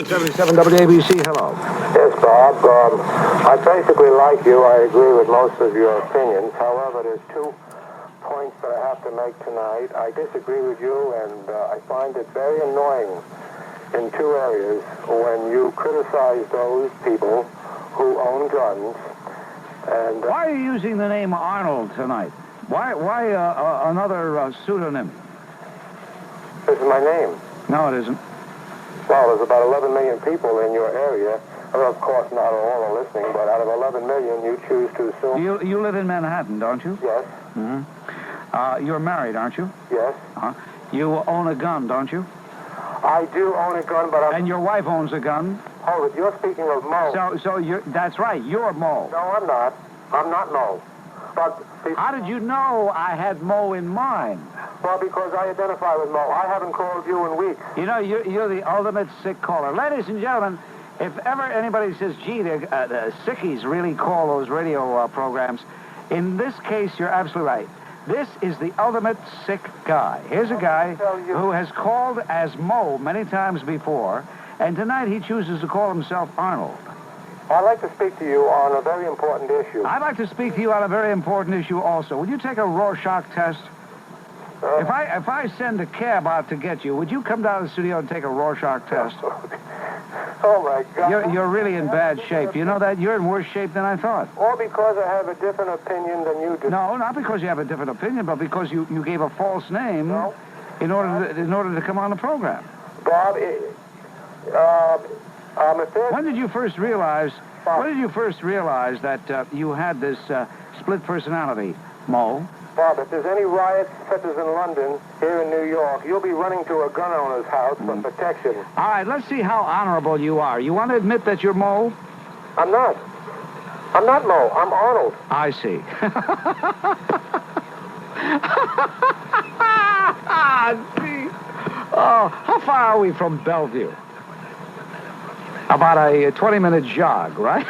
77 WABC, hello. Yes, Bob. I basically like you. I agree with most of your opinions. However, there's 2 points that I have to make tonight. I disagree with you, and I find it very annoying in 2 areas when you criticize those people who own guns. And why are you using the name Arnold tonight? Why another pseudonym? This is my name. No, it isn't. Well, there's about 11 million people in your area. Well, of course, not all are listening, but out of 11 million, you choose to assume... You live in Manhattan, don't you? Yes. Mm-hmm. You're married, aren't you? Yes. You own a gun, don't you? I do own a gun, but And your wife owns a gun? Hold it, you're speaking of Mo. So that's right, you're Mo. No, I'm not. I'm not Mo. But... How did you know I had Mo in mind? Well, because I identify with Mo. I haven't called you in weeks. You know, you're the ultimate sick caller. Ladies and gentlemen, if ever anybody says, gee, the sickies really call those radio programs, in this case, you're absolutely right. This is the ultimate sick guy. Here's a guy who has called as Mo many times before, and tonight he chooses to call himself Arnold. I'd like to speak to you on a very important issue. I'd like to speak to you on a very important issue also. Would you take a Rorschach test? If I send a cab out to get you, would you come down to the studio and take a Rorschach test? Oh, my God. You're really in bad shape. You know that? You're in worse shape than I thought. Or because I have a different opinion than you do. No, not because you have a different opinion, but because you gave a false name in order to come on the program. Bob, when did you first realize that you had this split personality, Mo? Bob, if there's any riots such as in London, here in New York, you'll be running to a gun owner's house for protection. All right, let's see how honorable you are. You want to admit that you're Mo? I'm not. I'm not Mo. I'm Arnold. I see. Oh, how far are we from Bellevue? About a 20-minute jog, right?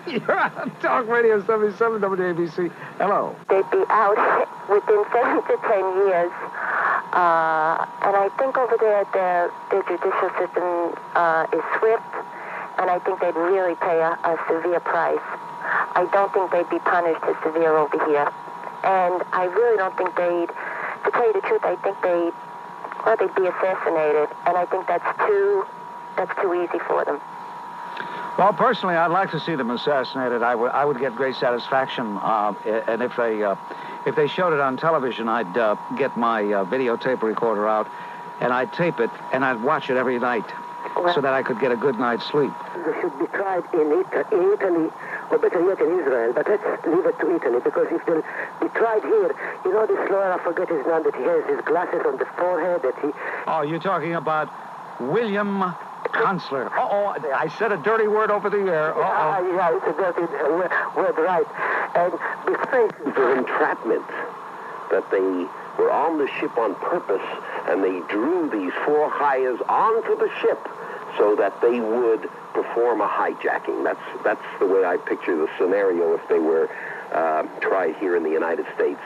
You're on Talk Radio 77 WABC. Hello. They'd be out within 7 to 10 years. And I think over there, their judicial system is swift, and I think they'd really pay a severe price. I don't think they'd be punished as severe over here. And I really don't think to tell you the truth, I think they'd be assassinated. And I think that's too easy for them. Well, personally, I'd like to see them assassinated. I would get great satisfaction, and if they showed it on television, I'd get my videotape recorder out, and I'd tape it, and I'd watch it every night, so that I could get a good night's sleep. They should be tried in Italy, or better yet in Israel, but let's leave it to Italy, because if they'll be tried here, you know this lawyer, I forget his name, that he has his glasses on the forehead, that he... Oh, you're talking about William Kunstler. Uh-oh, I said a dirty word over the air. Uh-oh. Yeah, it's a dirty word, right. And besides the entrapment, that they were on the ship on purpose, and they drew these 4 hires onto the ship so that they would perform a hijacking. That's the way I picture the scenario if they were tried here in the United States.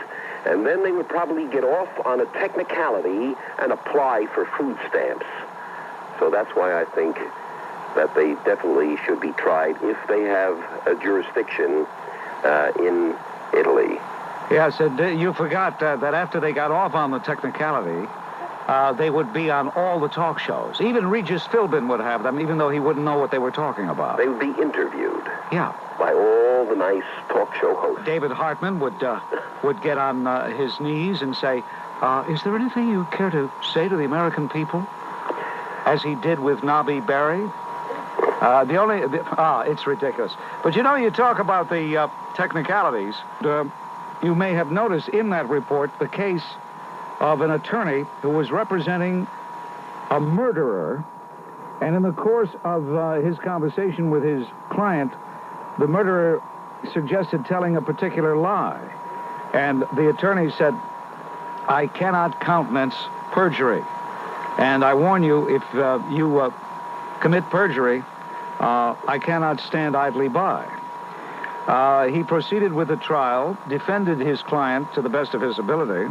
And then they would probably get off on a technicality and apply for food stamps. So that's why I think that they definitely should be tried if they have a jurisdiction in Italy. Yes, you forgot that after they got off on the technicality, they would be on all the talk shows. Even Regis Philbin would have them, even though he wouldn't know what they were talking about. They would be interviewed. Yeah. By all the nice talk show hosts. David Hartman would get on his knees and say, is there anything you care to say to the American people? As he did with Nobby Berry. It's ridiculous. But you know, you talk about the technicalities. You may have noticed in that report the case of an attorney who was representing a murderer, and in the course of his conversation with his client, the murderer suggested telling a particular lie. And the attorney said, I cannot countenance perjury. And I warn you, if you commit perjury, I cannot stand idly by. He proceeded with the trial, defended his client to the best of his ability.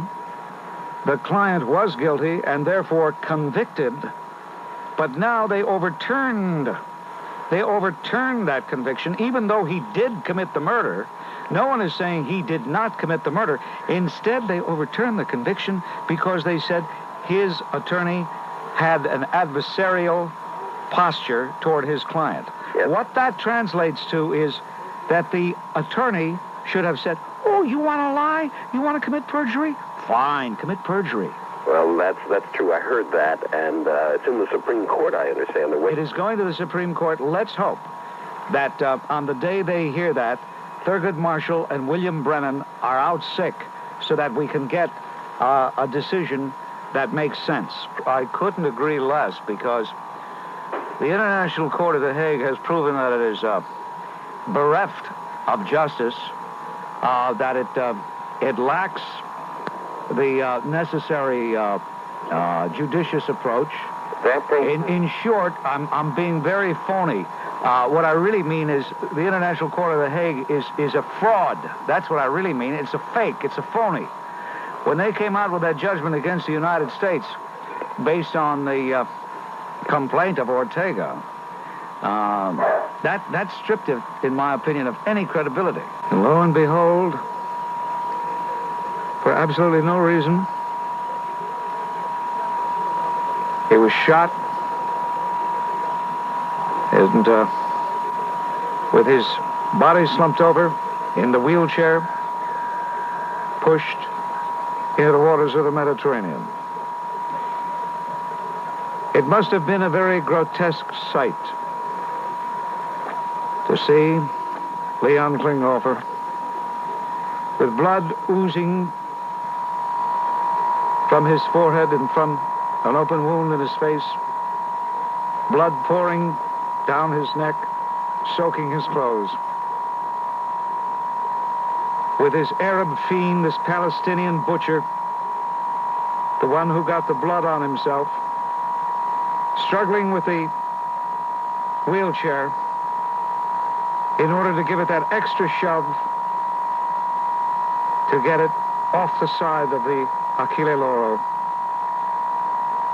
The client was guilty and therefore convicted But now they overturned that conviction, even though he did commit the murder. No one is saying he did not commit the murder. Instead, they overturned the conviction because they said his attorney had an adversarial posture toward his client. Yes. What that translates to is that the attorney should have said, oh, you want to lie? You want to commit perjury? Fine, commit perjury. Well, that's true. I heard that, and it's in the Supreme Court, I understand. It is going to the Supreme Court. Let's hope that on the day they hear that, Thurgood Marshall and William Brennan are out sick so that we can get a decision that makes sense. I couldn't agree less, because the International Court of The Hague has proven that it is bereft of justice, that it lacks the necessary judicious approach. In short, I'm being very phony. What I really mean is the International Court of The Hague is a fraud. That's what I really mean. It's a fake. It's a phony. When they came out with that judgment against the United States based on the complaint of Ortega, that stripped it, in my opinion, of any credibility. And lo and behold, for absolutely no reason, he was shot, and with his body slumped over in the wheelchair, pushed into the waters of the Mediterranean. It must have been a very grotesque sight to see Leon Klinghoffer with blood oozing from his forehead and from an open wound in his face, blood pouring down his neck, soaking his clothes. With his Arab fiend, this Palestinian butcher, the one who got the blood on himself, struggling with the wheelchair in order to give it that extra shove to get it off the side of the Achille Lauro,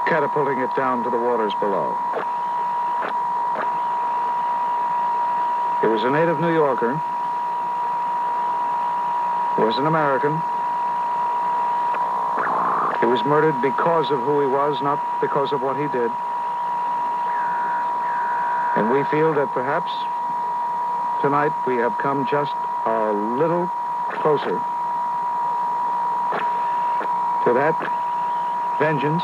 catapulting it down to the waters below. He was a native New Yorker, was an American. He was murdered because of who he was, not because of what he did. And we feel that perhaps tonight we have come just a little closer to that vengeance.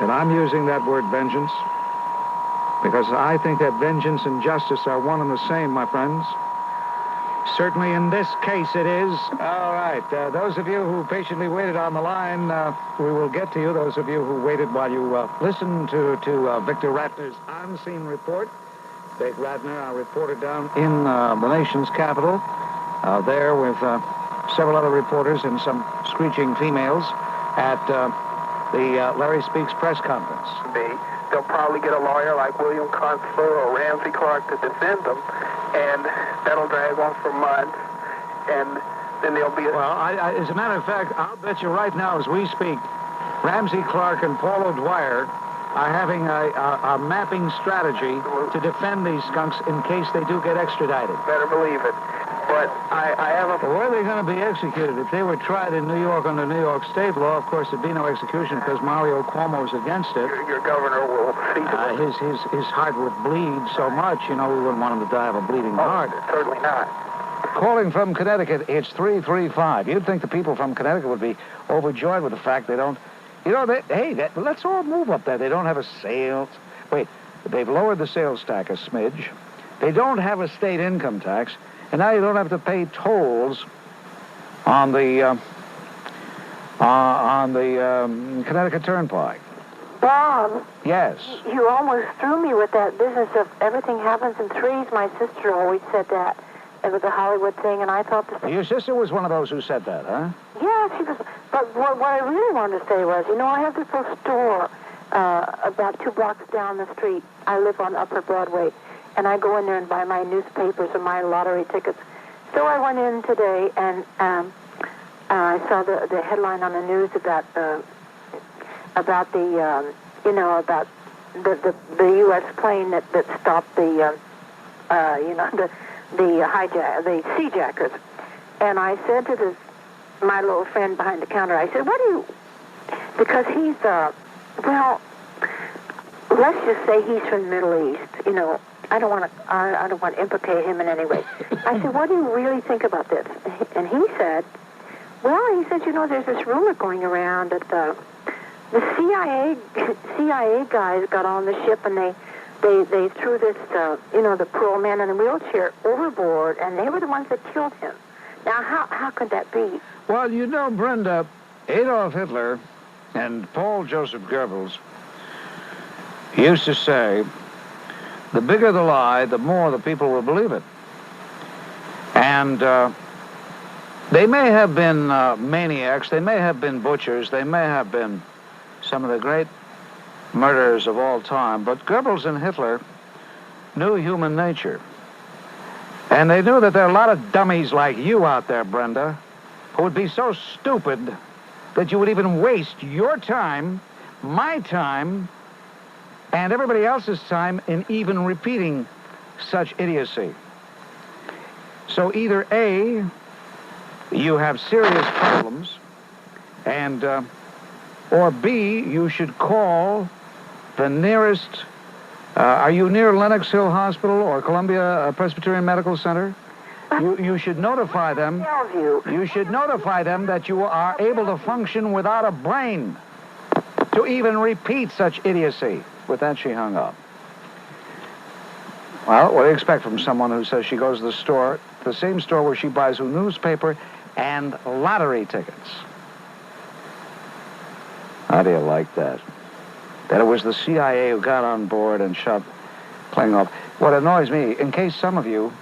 And I'm using that word vengeance because I think that vengeance and justice are one and the same, my friends. Certainly in this case it is. All right, those of you who patiently waited on the line, we will get to you. Those of you who waited while you listened to Victor Ratner's on-scene report. Dave Ratner, our reporter down in the nation's capital, there with several other reporters and some screeching females at the Larry Speaks press conference. They'll probably get a lawyer like William Kunstler or Ramsey Clark to defend them, and that'll drag on for months, and then there'll be Well, as a matter of fact, I'll bet you right now as we speak, Ramsey Clark and Paul O'Dwyer are having a mapping strategy to defend these skunks in case they do get extradited. Better believe it. But I have a... Well, where are they going to be executed? If they were tried in New York under New York state law, of course, there'd be no execution because Mario Cuomo's against it. Your governor will see to it. His heart would bleed so much, we wouldn't want him to die of a bleeding heart. Certainly not. Calling from Connecticut, it's 335. You'd think the people from Connecticut would be overjoyed with the fact they don't... let's all move up there. They don't have a sales... Wait, they've lowered the sales tax a smidge. They don't have a state income tax. And now you don't have to pay tolls on the Connecticut Turnpike. Bob. Yes. You almost threw me with that business of everything happens in threes. My sister always said that. It was a Hollywood thing, and I thought this... Your sister was one of those who said that, huh? Yeah, she was... But what I really wanted to say was, I have this little store about 2 blocks down the street. I live on Upper Broadway. And I go in there and buy my newspapers and my lottery tickets. So I went in today and I saw the headline on the news about the U.S. plane that stopped the seajackers. And I said to my little friend behind the counter, I said, because he's, let's just say he's from the Middle East, I don't want to implicate him in any way. I said, what do you really think about this? And he said, there's this rumor going around that the CIA guys got on the ship and they threw this, the poor man in a wheelchair overboard, and they were the ones that killed him. Now, how could that be? Well, Brenda, Adolf Hitler and Paul Joseph Goebbels used to say, the bigger the lie, the more the people will believe it. And they may have been maniacs, they may have been butchers, they may have been some of the great murderers of all time, but Goebbels and Hitler knew human nature. And they knew that there are a lot of dummies like you out there, Brenda, who would be so stupid that you would even waste your time, my time, and everybody else's time in even repeating such idiocy. So either A, you have serious problems, and or B, you should call the nearest, are you near Lenox Hill Hospital or Columbia Presbyterian Medical Center? You should notify them. You should notify them that you are able to function without a brain to even repeat such idiocy. With that, she hung up. Well, what do you expect from someone who says she goes to the store, the same store where she buys a newspaper and lottery tickets? How do you like that? That it was the CIA who got on board and shot Klinghoffer. What annoys me, in case some of you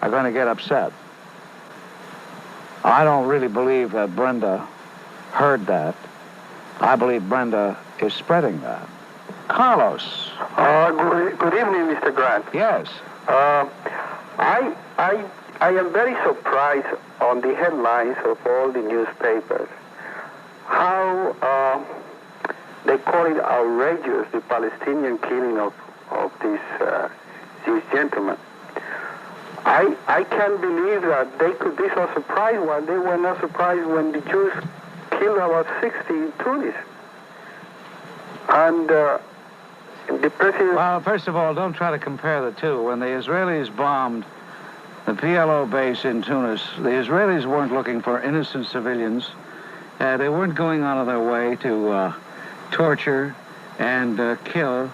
are going to get upset, I don't really believe that Brenda heard that. I believe Brenda is spreading that. Carlos. Good evening, Mr. Grant. Yes. I am very surprised on the headlines of all the newspapers. How they call it outrageous, the Palestinian killing of these gentlemen. I can't believe that they could be so surprised when they were not surprised when the Jews killed about 60 in Tunis. And the president... Well, first of all, don't try to compare the two. When the Israelis bombed the PLO base in Tunis, the Israelis weren't looking for innocent civilians. They weren't going out of their way to torture and kill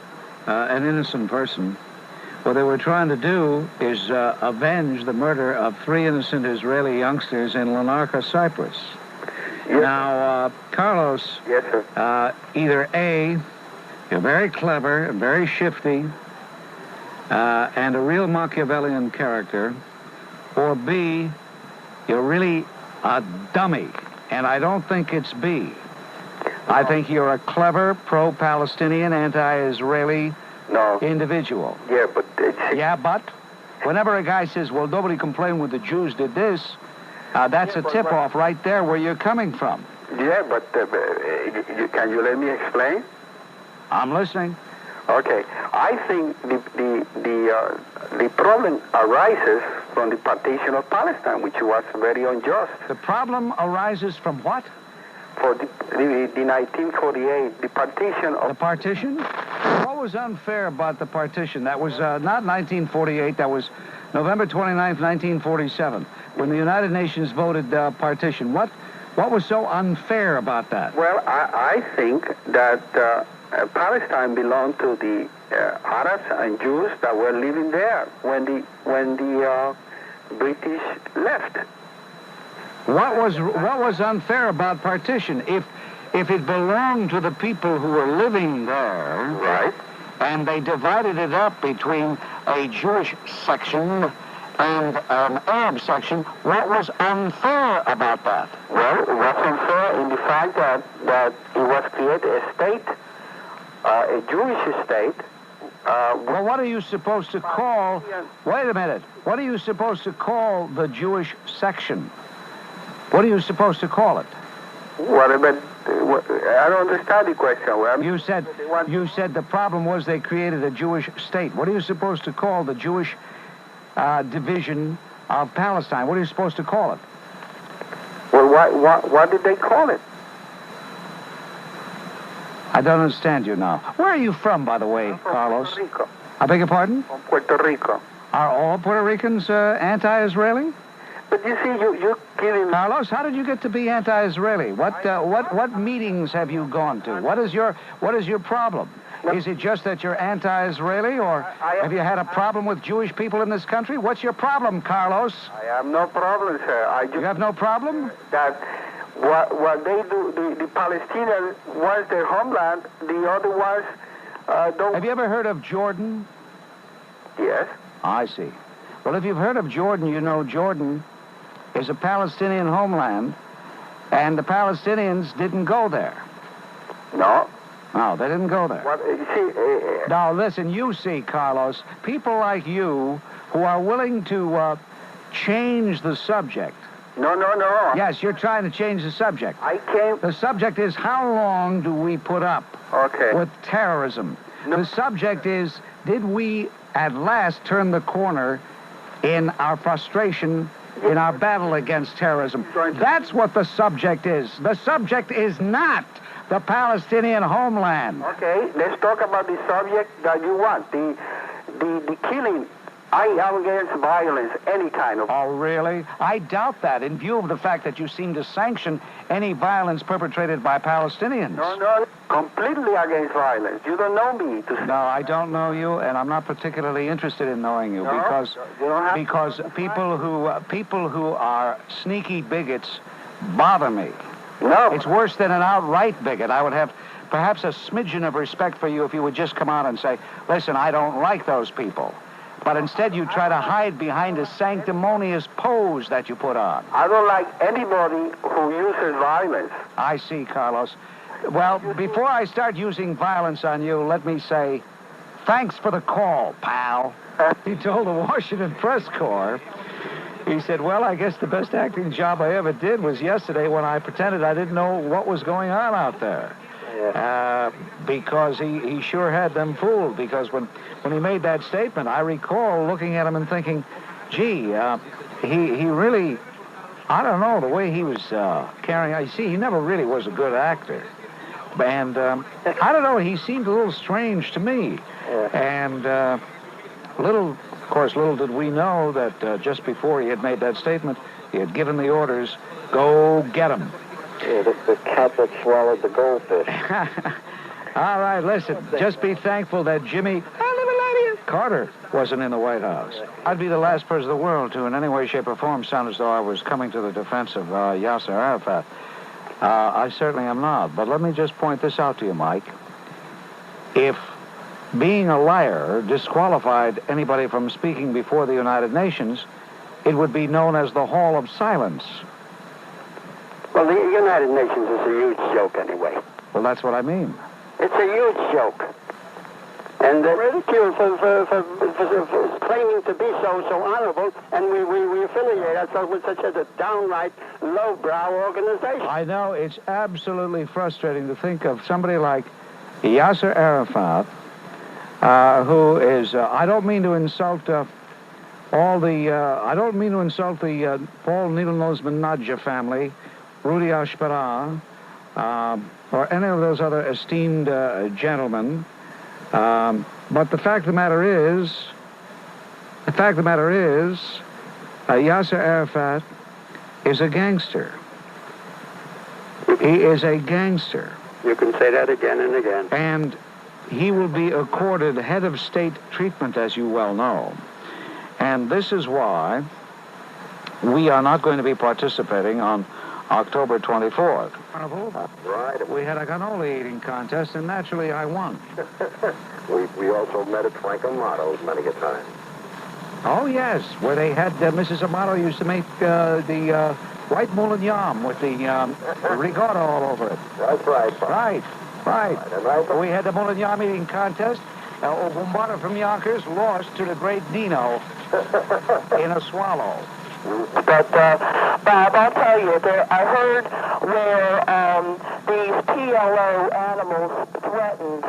an innocent person. What they were trying to do is avenge the murder of 3 innocent Israeli youngsters in Larnaca, Cyprus. Yes. Now, Carlos, yes, sir. Either A, you're very clever and very shifty and a real Machiavellian character, or B, you're really a dummy, and I don't think it's B. I think you're a clever, pro-Palestinian, anti-Israeli individual. Yeah, but... but whenever a guy says, well, nobody complained when the Jews did this, that's a tip-off right there where you're coming from. Yeah, but can you let me explain? I'm listening. Okay. I think the problem arises from the partition of Palestine, which was very unjust. The problem arises from what? For the 1948, the partition of... The partition? What was unfair about the partition? That was not 1948, that was November 29th, 1947, when the United Nations voted partition. What was so unfair about that? Well, I think that Palestine belonged to the Arabs and Jews that were living there when the British left. What was unfair about partition? If it belonged to the people who were living there, right, and they divided it up between a Jewish section and an Arab section, what was unfair about that? Well, it was unfair in the fact that it was created a state, a Jewish state. Well, what are you supposed to call... Wait a minute. What are you supposed to call the Jewish section? What are you supposed to call it? Whatever I don't understand the question. You said the problem was they created a Jewish state. What are you supposed to call the Jewish division of Palestine? What are you supposed to call it? Well, what did they call it? I don't understand you now. Where are you from, by the way, Carlos? Puerto Rico. I beg your pardon? From Puerto Rico. Are all Puerto Ricans anti-Israeli? But you see, you're giving... Carlos, how did you get to be anti-Israeli? What meetings have you gone to? What is your problem? Is it just that you're anti-Israeli, or have you had a problem with Jewish people in this country? What's your problem, Carlos? I have no problem, sir. You have no problem? That what they do, the Palestinians was their homeland, the other ones don't... Have you ever heard of Jordan? Yes. I see. Well, if you've heard of Jordan, you know Jordan is a Palestinian homeland, and the Palestinians didn't go there. No. No, they didn't go there. What, you see, Now, listen, you see, Carlos, people like you who are willing to change the subject. No. Yes, you're trying to change the subject. The subject is how long do we put up with terrorism? No. The subject is, did we at last turn the corner in our frustration, in our battle against terrorism? That's what the subject is. The subject is not the Palestinian homeland. Okay, let's talk about the subject that you want, the killing. I am against violence, any kind of... Oh, really? I doubt that, in view of the fact that you seem to sanction any violence perpetrated by Palestinians. No, completely against violence. You don't know me. No, I don't know you, and I'm not particularly interested in knowing you, because people who are sneaky bigots bother me. No. It's worse than an outright bigot. I would have perhaps a smidgen of respect for you if you would just come out and say, listen, I don't like those people. But instead you try to hide behind a sanctimonious pose that you put on. I don't like anybody who uses violence. I see, Carlos. Well, before I start using violence on you, let me say, thanks for the call, pal. He told the Washington Press Corps, he said, well, I guess the best acting job I ever did was yesterday when I pretended I didn't know what was going on out there. Because he sure had them fooled. Because when he made that statement, I recall looking at him and thinking, gee, he really, I don't know, the way he was carrying, I see, he never really was a good actor. And I don't know, he seemed a little strange to me. And little did we know that just before he had made that statement, he had given the orders, go get him. Yeah, the cat that swallowed the goldfish. All right, listen, just be thankful that Jimmy Carter wasn't in the White House. I'd be the last person in the world to in any way, shape, or form sound as though I was coming to the defense of Yasser Arafat. I certainly am not. But let me just point this out to you, Mike. If being a liar disqualified anybody from speaking before the United Nations, it would be known as the Hall of Silence. Well, the United Nations is a huge joke anyway. Well, that's what I mean. It's a huge joke. And ridicule for claiming to be so honorable, and we affiliate ourselves with such a downright lowbrow organization. I know, it's absolutely frustrating to think of somebody like Yasser Arafat, who is, I don't mean to insult Paul Needlenose Menadja family, Rudy Ashbara, or any of those other esteemed gentlemen. But the fact of the matter is, Yasser Arafat is a gangster. He is a gangster. You can say that again and again. And he will be accorded head of state treatment, as you well know. And this is why we are not going to be participating on October 24th. Right. We had a cannoli eating contest, and naturally I won. we also met at Frank Amato's many a time. Oh, yes, where they had, Mrs. Amato used to make the white moulin yam with the ricotta all over it. That's right. Right. And We had the moulin yam eating contest. Bombarda from Yonkers lost to the great Dino in a swallow. But, Bob, I'll tell you, I heard where these PLO animals threatened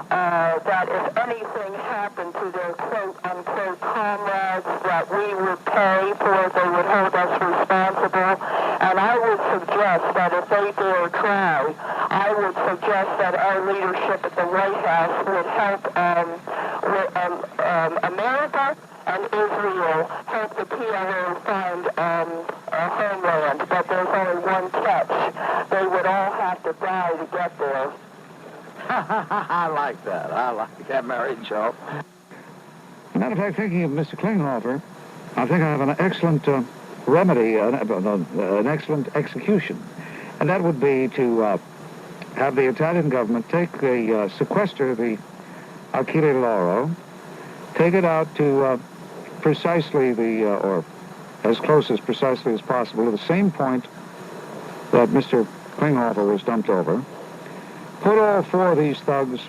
that if anything happened to their quote-unquote comrades, that we would pay for it, they would hold us responsible. And I would suggest that if they dare try, I would suggest that our leadership at the White House would help America and Israel help the PLO find a homeland. But there's only one catch. They would all have to die to get there. I like that. I like that, Mary Jo. Matter of fact, thinking of Mr. Klinghoffer, I think I have an excellent remedy, an excellent execution. And that would be to have the Italian government sequester the Achille Lauro, take it out to precisely or as close as precisely as possible to the same point that Mr. Klinghoffer was dumped over, put all four of these thugs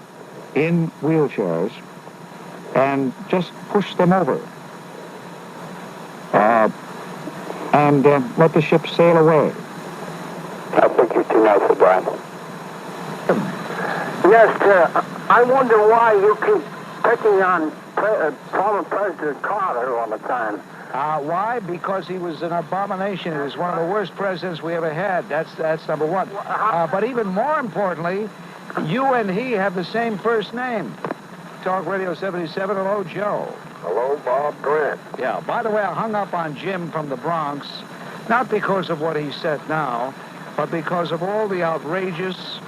in wheelchairs and just push them over. And let the ship sail away. I think you're too nice, Brian. Yes, I wonder why you keep picking on former President Carter all the time. Why? Because he was an abomination. He was one of the worst presidents we ever had. That's number one. But even more importantly, you and he have the same first name. Talk Radio 77, hello, Joe. Hello, Bob Grant. Yeah, by the way, I hung up on Jim from the Bronx, not because of what he said now, but because of all the outrageous,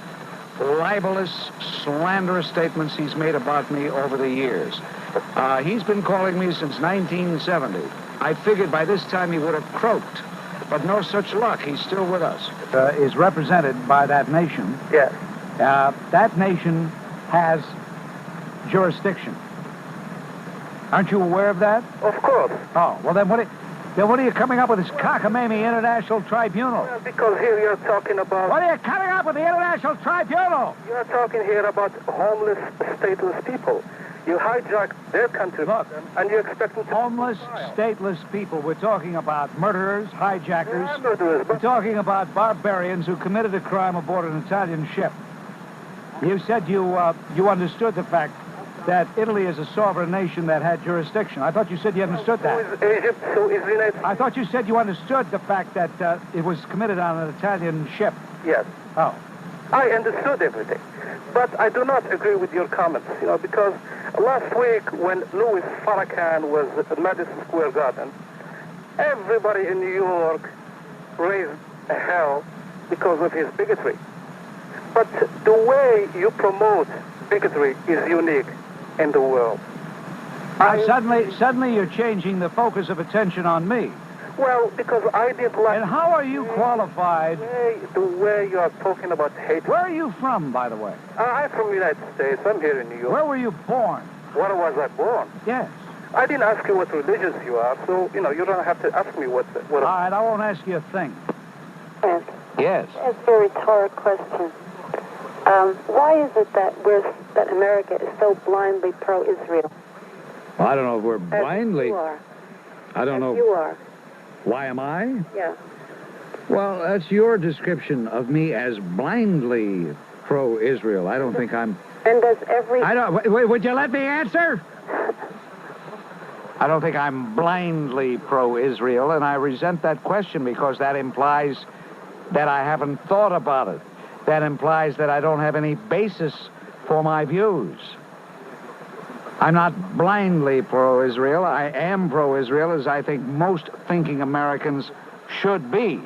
libelous, slanderous statements he's made about me over the years. He's been calling me since 1970. I figured by this time he would have croaked, but no such luck. He's still with us. Is represented by that nation. Yes. That nation has jurisdiction. Aren't you aware of that? Of course. Oh, well then what are you coming up with this cockamamie International Tribunal? Well, because here you're talking about... What are you coming up with the International Tribunal? You're talking here about homeless, stateless people. You hijack their country, Look, and you expect them to... Homeless, stateless people. We're talking about murderers, hijackers. Yeah, murderers, We're but... talking about barbarians who committed a crime aboard an Italian ship. You said you understood the fact that Italy is a sovereign nation that had jurisdiction. I thought you said you understood that. So is Egypt, so is the United States. I thought you said you understood the fact that it was committed on an Italian ship. Yes. Oh. I understood everything. But I do not agree with your comments, because last week when Louis Farrakhan was at Madison Square Garden, everybody in New York raised hell because of his bigotry. But the way you promote bigotry is unique in the world. Suddenly you're changing the focus of attention on me. Well, because I didn't like... And how are you qualified? The way you are talking about hate. Where are you from, by the way? I'm from the United States. I'm here in New York. Where were you born? Where was I born? Yes. I didn't ask you what religions you are, so, you don't have to ask me what... All right, I won't ask you a thing. Yes. Yes. That's a very rhetoric question. Why is it that America is so blindly pro-Israel? Well, I don't know if we're blindly... You are. I don't know. You are. Why am I? Yeah. Well, that's your description of me as blindly pro-Israel. I don't think I'm... And does every... Would you let me answer? I don't think I'm blindly pro-Israel, and I resent that question because that implies that I haven't thought about it. That implies that I don't have any basis for my views. I'm not blindly pro-Israel. I am pro-Israel, as I think most thinking Americans should be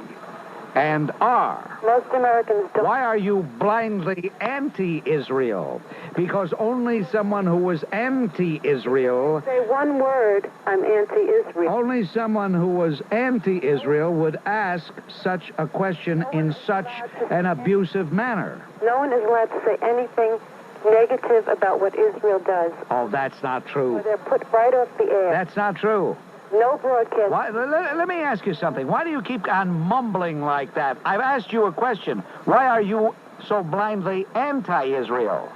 and are. Most Americans don't... Why are you blindly anti-Israel? Because only someone who was anti-Israel... Say one word, I'm anti-Israel. Only someone who was anti-Israel would ask such a question in such an abusive manner. No one is allowed to say anything negative about what Israel does. Oh, that's not true. Or they're put right off the air. That's not true. No broadcast. Let me ask you something. Why do you keep on mumbling like that? I've asked you a question. Why are you so blindly anti-Israel?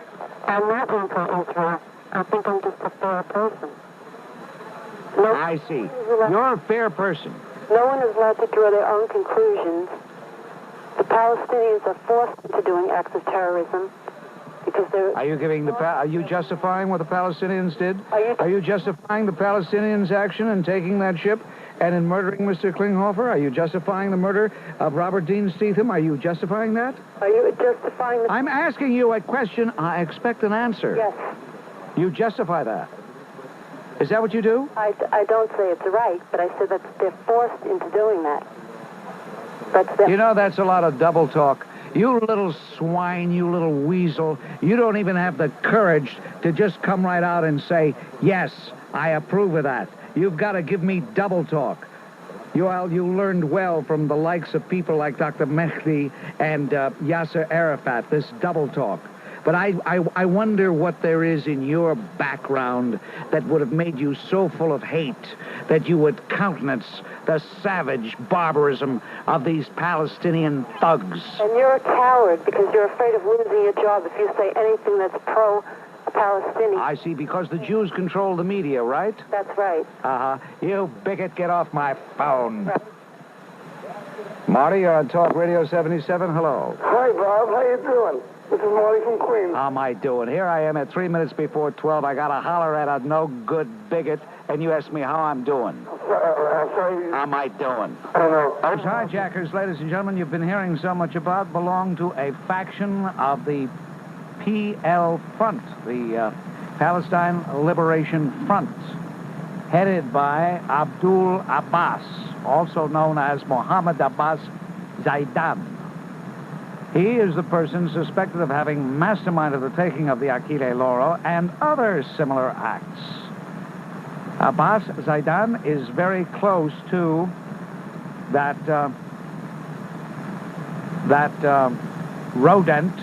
I'm not anti-Israel. I think I'm just a fair person. I see. You're a fair person. No one is allowed to draw their own conclusions. The Palestinians are forced into doing acts of terrorism because they're... Are you justifying what the Palestinians did? Are you justifying the Palestinians' action in taking that ship and in murdering Mr. Klinghoffer? Are you justifying the murder of Robert Dean Stetham? Are you justifying that? Are you justifying the... I'm asking you a question. I expect an answer. Yes. You justify that. Is that what you do? I don't say it's right, but I said that they're forced into doing that. You know, that's a lot of double talk. You little swine, you little weasel. You don't even have the courage to just come right out and say, yes, I approve of that. You've got to give me double talk. You learned well from the likes of people like Dr. Mehdi and Yasser Arafat, this double talk. But I wonder what there is in your background that would have made you so full of hate that you would countenance the savage barbarism of these Palestinian thugs. And you're a coward because you're afraid of losing your job if you say anything that's pro-Palestinian. I see, because the Jews control the media, right? That's right. Uh-huh. You bigot, get off my phone. Right. Marty, you're on Talk Radio 77. Hello. Hi, Bob. How you doing? This is Marty from Queens. How am I doing? Here I am at 3 minutes before 12. I got to holler at a no-good bigot, and you ask me how I'm doing. Sorry. How am I doing? I don't know. Those hijackers, ladies and gentlemen, you've been hearing so much about belong to a faction of the PL Front, the Palestine Liberation Front, headed by Abdul Abbas, also known as Mohammed Abbas Zaidan. He is the person suspected of having masterminded the taking of the Achille Lauro and other similar acts. Abbas Zaidan is very close to that rodent,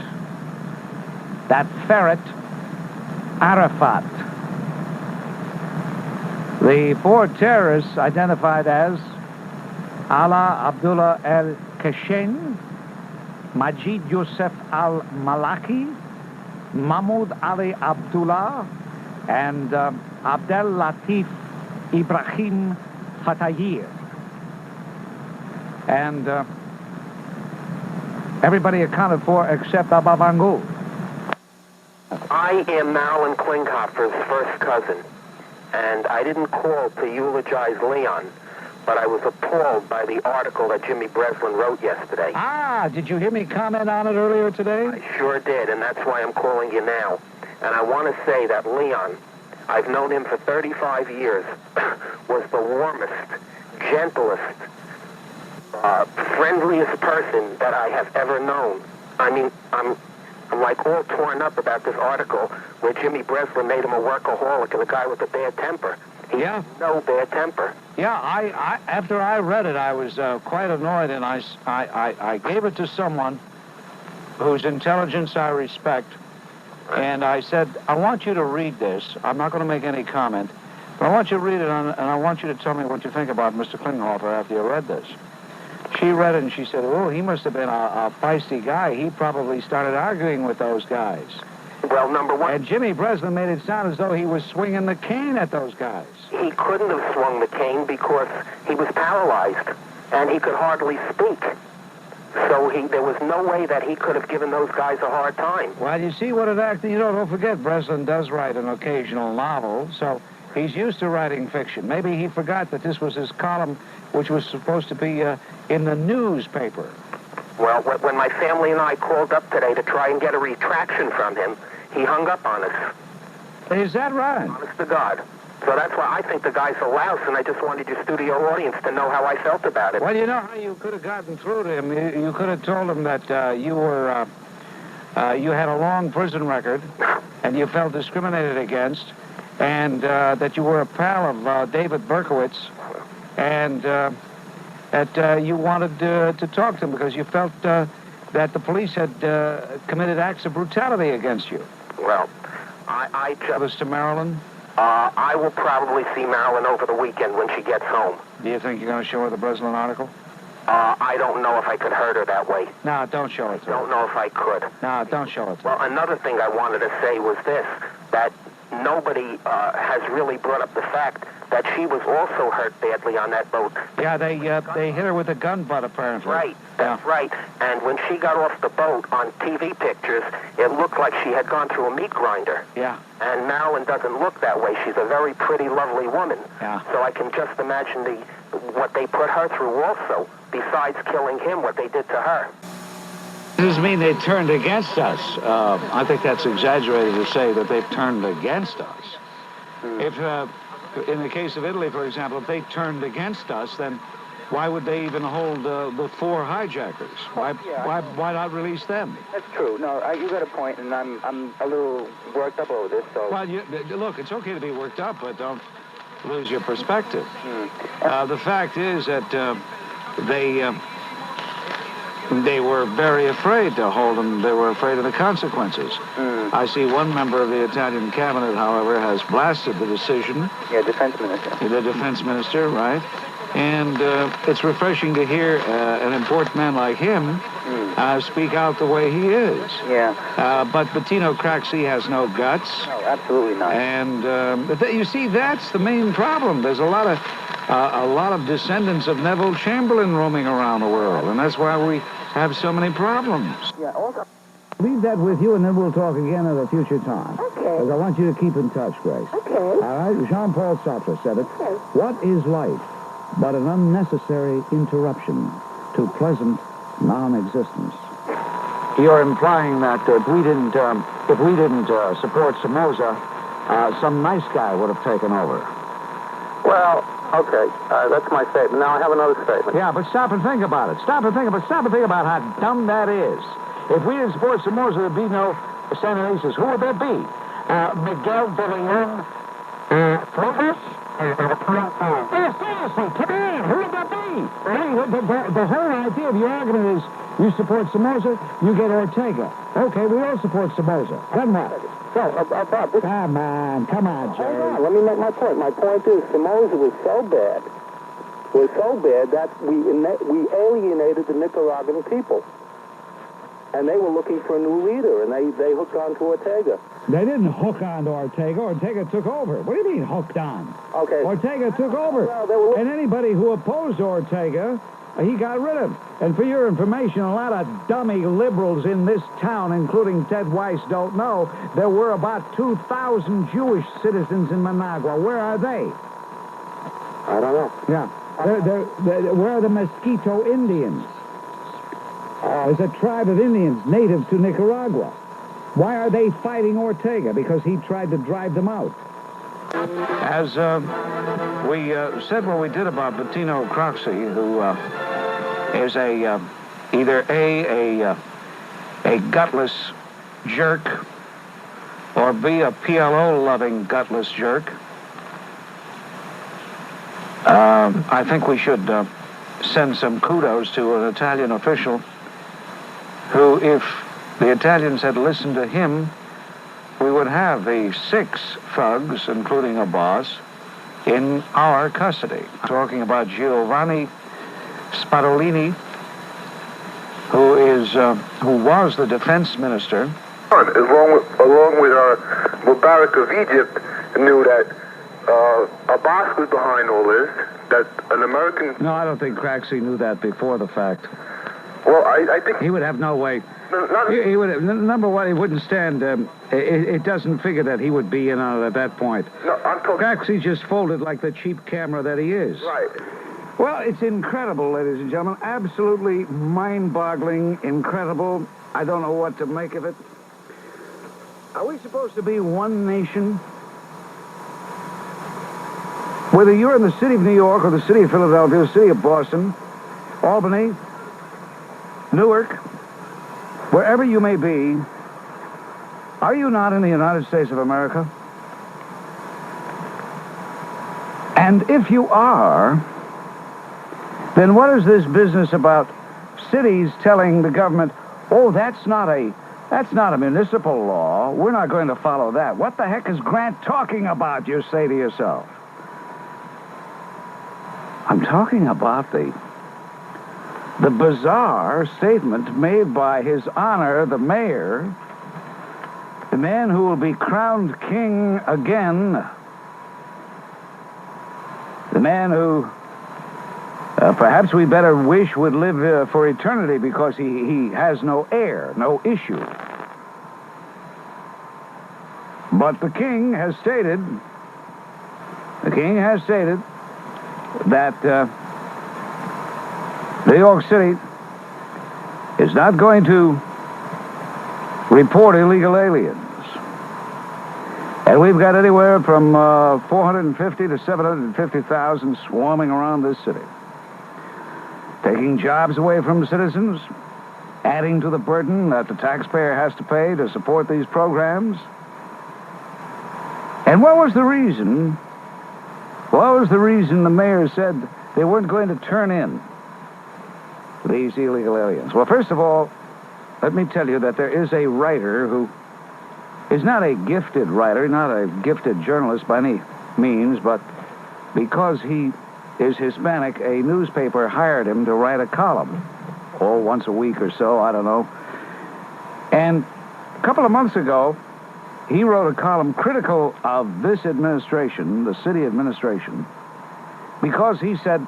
that ferret, Arafat. The four terrorists identified as Ala Abdullah el-Kashen, Majid Youssef al-Malaki, Mahmoud Ali Abdullah, and Abdel Latif Ibrahim Fatayir. And everybody accounted for except Abba Vangu. I am Marilyn Klinghoffer's first cousin, and I didn't call to eulogize Leon, but I was appalled by the article that Jimmy Breslin wrote yesterday. Ah, did you hear me comment on it earlier today? I sure did, and that's why I'm calling you now. And I want to say that Leon, I've known him for 35 years, was the warmest, gentlest, friendliest person that I have ever known. I mean, I'm like all torn up about this article where Jimmy Breslin made him a workaholic and a guy with a bad temper. He Yeah. has no bad temper. Yeah, I after I read it, I was quite annoyed, and I gave it to someone whose intelligence I respect, and I said, I want you to read this. I'm not going to make any comment, but I want you to read it, and I want you to tell me what you think about Mr. Klinghoffer after you read this. She read it, and she said, oh, he must have been a feisty guy. He probably started arguing with those guys. Well, number one... And Jimmy Breslin made it sound as though he was swinging the cane at those guys. He couldn't have swung the cane because he was paralyzed, and he could hardly speak. So there was no way that he could have given those guys a hard time. Well, you see what it actually... don't forget, Breslin does write an occasional novel, so he's used to writing fiction. Maybe he forgot that this was his column, which was supposed to be in the newspaper. Well, when my family and I called up today to try and get a retraction from him, he hung up on us. Is that right? Honest to God. So that's why I think the guy's a louse, and I just wanted your studio audience to know how I felt about it. Well, you know how you could have gotten through to him. You could have told him that you were, you had a long prison record, and you felt discriminated against, and that you were a pal of David Berkowitz, and that you wanted to talk to him because you felt that the police had committed acts of brutality against you. Well, I Tell this to Marilyn. I will probably see Marilyn over the weekend when she gets home. Do you think you're going to show her the Breslin article? I don't know if I could hurt her that way. No, don't show it to her. Don't know if I could. No, don't show it to her. Well, another thing I wanted to say was this, that nobody has really brought up the fact that she was also hurt badly on that boat. Yeah, they hit her with a gun butt, apparently. Right, that's right. And when she got off the boat on TV pictures, it looked like she had gone through a meat grinder. Yeah. And Marilyn doesn't look that way. She's a very pretty, lovely woman. Yeah. So I can just imagine what they put her through also, besides killing him, what they did to her. Does mean they turned against us. I think that's exaggerated to say that they've turned against us. If, in the case of Italy, for example, if they turned against us, then why would they even hold the 4 hijackers? Why not release them? That's true. No, you got a point, and I'm a little worked up over this. So. Well, look, it's okay to be worked up, but don't lose your perspective. The fact is that they were very afraid to hold them. They were afraid of the consequences. I see one member of the Italian cabinet, however, has blasted the decision. Yeah, defense minister. The defense minister, right. And it's refreshing to hear an important man like him speak out the way he is. Yeah. But Bettino Craxi has no guts. No, absolutely not. And you see, that's the main problem. There's a lot of descendants of Neville Chamberlain roaming around the world, and that's why we have so many problems. Yeah, also... Leave that with you, and then we'll talk again at a future time. Okay. Because I want you to keep in touch, Grace. Okay. All right? Jean-Paul Sartre said it. Okay. What is life but an unnecessary interruption to pleasant non-existence? You're implying that if we didn't support Somoza, some nice guy would have taken over. Well, okay, that's my statement. Now I have another statement. Yeah, but stop and think about it. Stop and think about how dumb that is. If we didn't support Somoza, there'd be no Sandinistas. Who would there be? Miguel Brennan, Regis? Seriously, come on, who would that be? The whole idea of your argument is you support Somoza, you get Ortega. Okay, we all support Somoza. Then what? Bob, this... Come on, Jerry. Hold on, let me make my point. My point is Somoza was so bad that we alienated the Nicaraguan people. And they were looking for a new leader, and they hooked on to Ortega. They didn't hook on to Ortega. Ortega took over. What do you mean hooked on? Okay. Ortega took over. Well, and anybody who opposed Ortega, he got rid of. And for your information, a lot of dummy liberals in this town, including Ted Weiss, don't know there were about 2,000 Jewish citizens in Managua. Where are they? I don't know. Yeah. Where are the Mosquito Indians? There's a tribe of Indians native to Nicaragua. Why are they fighting Ortega? Because he tried to drive them out. As we said what we did about Bettino Craxi, who is either a gutless jerk or B, a PLO-loving gutless jerk, I think we should send some kudos to an Italian official who, if the Italians had listened to him, we would have the 6 thugs, including a boss, in our custody. I'm talking about Giovanni Spadolini, who was the defense minister. Along with Mubarak of Egypt, knew that Abbas was behind all this, that an American... No, I don't think Craxi knew that before the fact. Well, I think... He would have no way. He would, number one, he wouldn't stand... it doesn't figure that he would be in on it at that point. No, I'm talking... Craxi just folded like the cheap camera that he is. Right. Well, it's incredible, ladies and gentlemen. Absolutely mind-boggling, incredible. I don't know what to make of it. Are we supposed to be one nation? Whether you're in the city of New York or the city of Philadelphia, the city of Boston, Albany, Newark, wherever you may be, are you not in the United States of America? And if you are, then what is this business about cities telling the government, oh, that's not a municipal law. We're not going to follow that. What the heck is Grant talking about, you say to yourself? I'm talking about the bizarre statement made by His Honor, the mayor, the man who will be crowned king again, the man who perhaps we better wish would live for eternity because he has no heir, no issue. But the king has stated that New York City is not going to report illegal aliens. And we've got anywhere from 450 to 750,000 swarming around this city, taking jobs away from citizens, adding to the burden that the taxpayer has to pay to support these programs. And what was the reason? What was the reason the mayor said they weren't going to turn in these illegal aliens? Well, first of all, let me tell you that there is a writer who is not a gifted writer, not a gifted journalist by any means, but because he is Hispanic, a newspaper hired him to write a column, once a week or so, I don't know. And a couple of months ago, he wrote a column critical of this administration, the city administration, because he said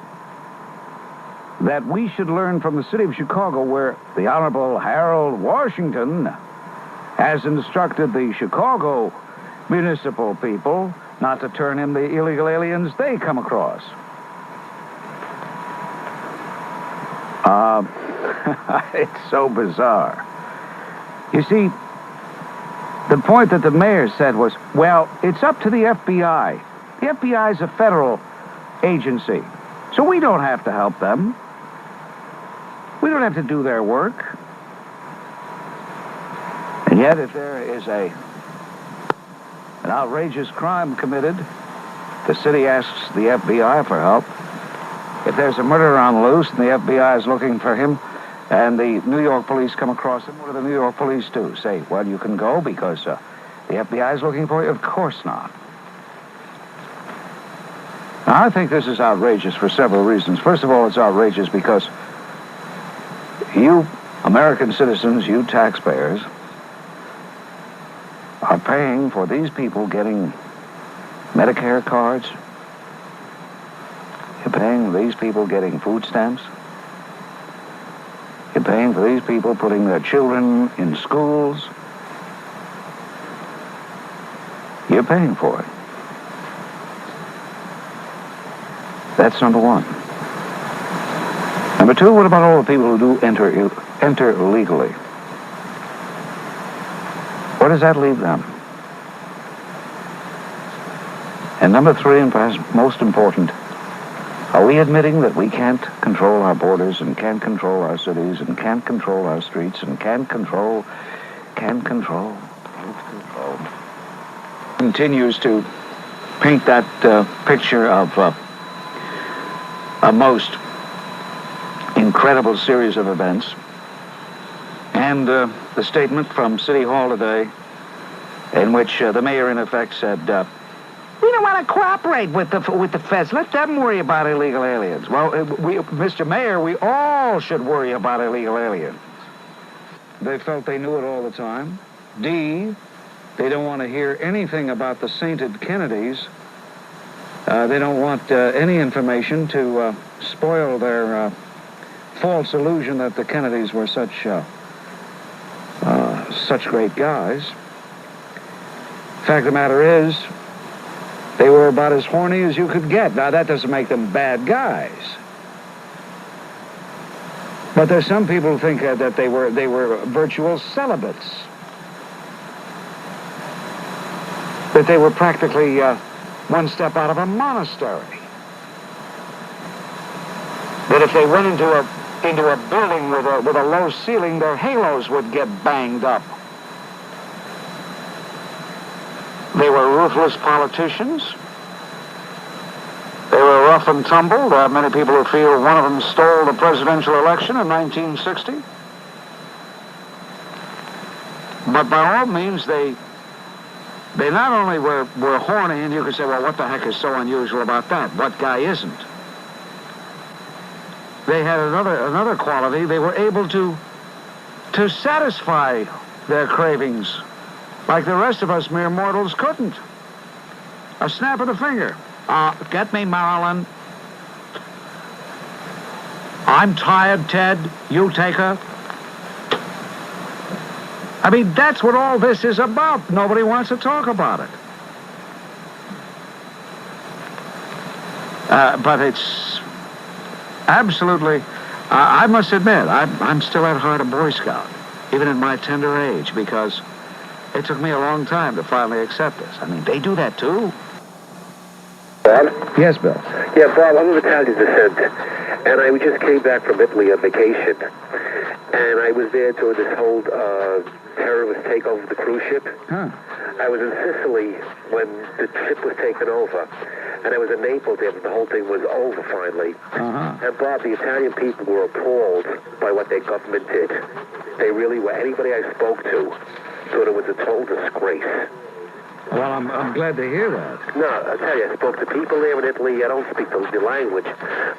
that we should learn from the city of Chicago, where the Honorable Harold Washington has instructed the Chicago municipal people not to turn in the illegal aliens they come across. It's so bizarre. You see, the point that the mayor said was, well, it's up to the FBI. The FBI is a federal agency, so we don't have to help them. We don't have to do their work. And yet, if there is an outrageous crime committed, the city asks the FBI for help. If there's a murderer on the loose and the FBI is looking for him, and the New York police come across him, what do the New York police do? Say, well, you can go because the FBI is looking for you? Of course not. Now, I think this is outrageous for several reasons. First of all, it's outrageous because you American citizens, you taxpayers, are paying for these people getting Medicare cards. You're paying for these people getting food stamps. You're paying for these people putting their children in schools. You're paying for it. That's number one. Number two, what about all the people who do enter illegally? Where does that leave them? And number three, and perhaps most important, are we admitting that we can't control our borders and can't control our cities and can't control our streets and can't control, continues to paint that picture of a most incredible series of events. And the statement from City Hall today in which the mayor in effect said, we don't want to cooperate with the feds. Let them worry about illegal aliens. Well, Mr. Mayor, we all should worry about illegal aliens. They felt they knew it all the time. D, they don't want to hear anything about the sainted Kennedys. They don't want any information to spoil their false illusion that the Kennedys were such great guys. Fact of the matter is, they were about as horny as you could get. Now, that doesn't make them bad guys. But there's some people who think that they were virtual celibates. That they were practically one step out of a monastery. That if they went into a building with a low ceiling, their halos would get banged up. They were ruthless politicians. They were rough and tumble. There are many people who feel one of them stole the presidential election in 1960. But by all means, they not only were horny, and you could say, well, what the heck is so unusual about that? What guy isn't? They had another quality. They were able to satisfy their cravings like the rest of us mere mortals couldn't. A snap of the finger. Get me, Marilyn. I'm tired, Ted. You take her. I mean, that's what all this is about. Nobody wants to talk about it. But it's absolutely... I must admit, I'm still at heart a Boy Scout, even at my tender age, because it took me a long time to finally accept this. I mean, they do that too. Bob? Yes, Bill. Yeah, Bob, I'm of Italian descent, and I just came back from Italy on vacation, and I was there during this whole terrorist takeover of the cruise ship. Huh. I was in Sicily when the ship was taken over, and I was in Naples after the whole thing was over finally. Uh-huh. And Bob, the Italian people were appalled by what their government did. They really were. Anybody I spoke to thought it was a total disgrace. Well, I'm glad to hear that. No, I'll tell you, I spoke to people there in Italy. I don't speak the language,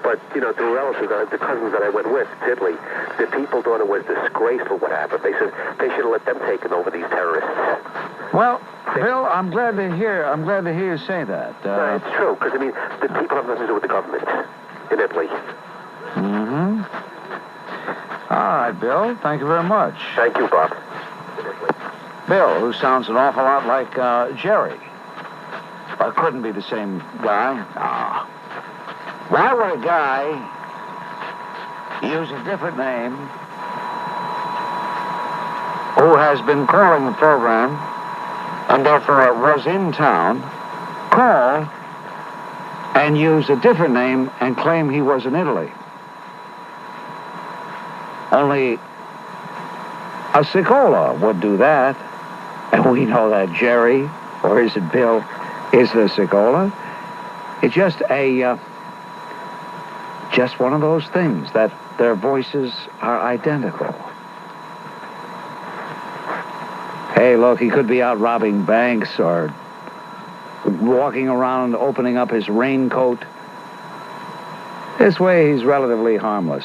but, you know, through relatives, the cousins that I went with to Italy, the people thought it was disgraceful what happened. They said they should have let them take over these terrorists. Well, Bill, I'm glad to hear you say that. No, it's true, because, I mean, the people have nothing to do with the government in Italy. Mm-hmm. All right, Bill. Thank you very much. Thank you, Bob. Bill, who sounds an awful lot like Jerry. Well, couldn't be the same guy. Why would a guy use a different name who has been calling the program and therefore was in town, call and use a different name and claim he was in Italy? Only a Cicola would do that. And we know that Jerry, or is it Bill, is the Cicola. It's just just one of those things that their voices are identical. Hey, look, he could be out robbing banks or walking around opening up his raincoat. This way, he's relatively harmless.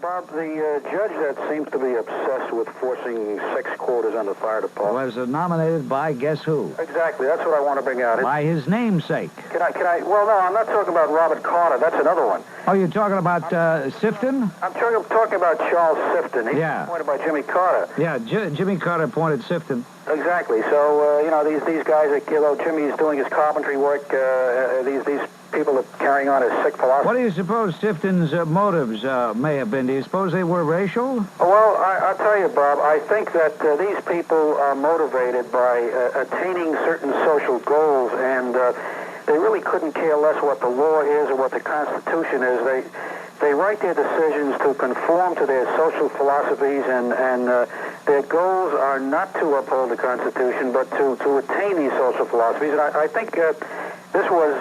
Bob, the judge that seems to be obsessed with forcing sex quotas on the fire department Was nominated by guess who? Exactly, that's what I want to bring out. By his namesake. Can I? Well, no, I'm not talking about Robert Carter. That's another one. Oh, you're talking about Sifton? I'm talking about Charles Sifton. He was appointed by Jimmy Carter. Yeah, Jimmy Carter appointed Sifton. Exactly. So, you know, these guys, Jimmy's doing his carpentry work. These people are carrying on his sick philosophy. What do you suppose Sifton's motives may have been? Do you suppose they were racial? Well, I'll tell you, Bob, I think that these people are motivated by attaining certain social goals, and they really couldn't care less what the law is or what the Constitution is. They write their decisions to conform to their social philosophies, and their goals are not to uphold the Constitution, but to attain these social philosophies. And I think this was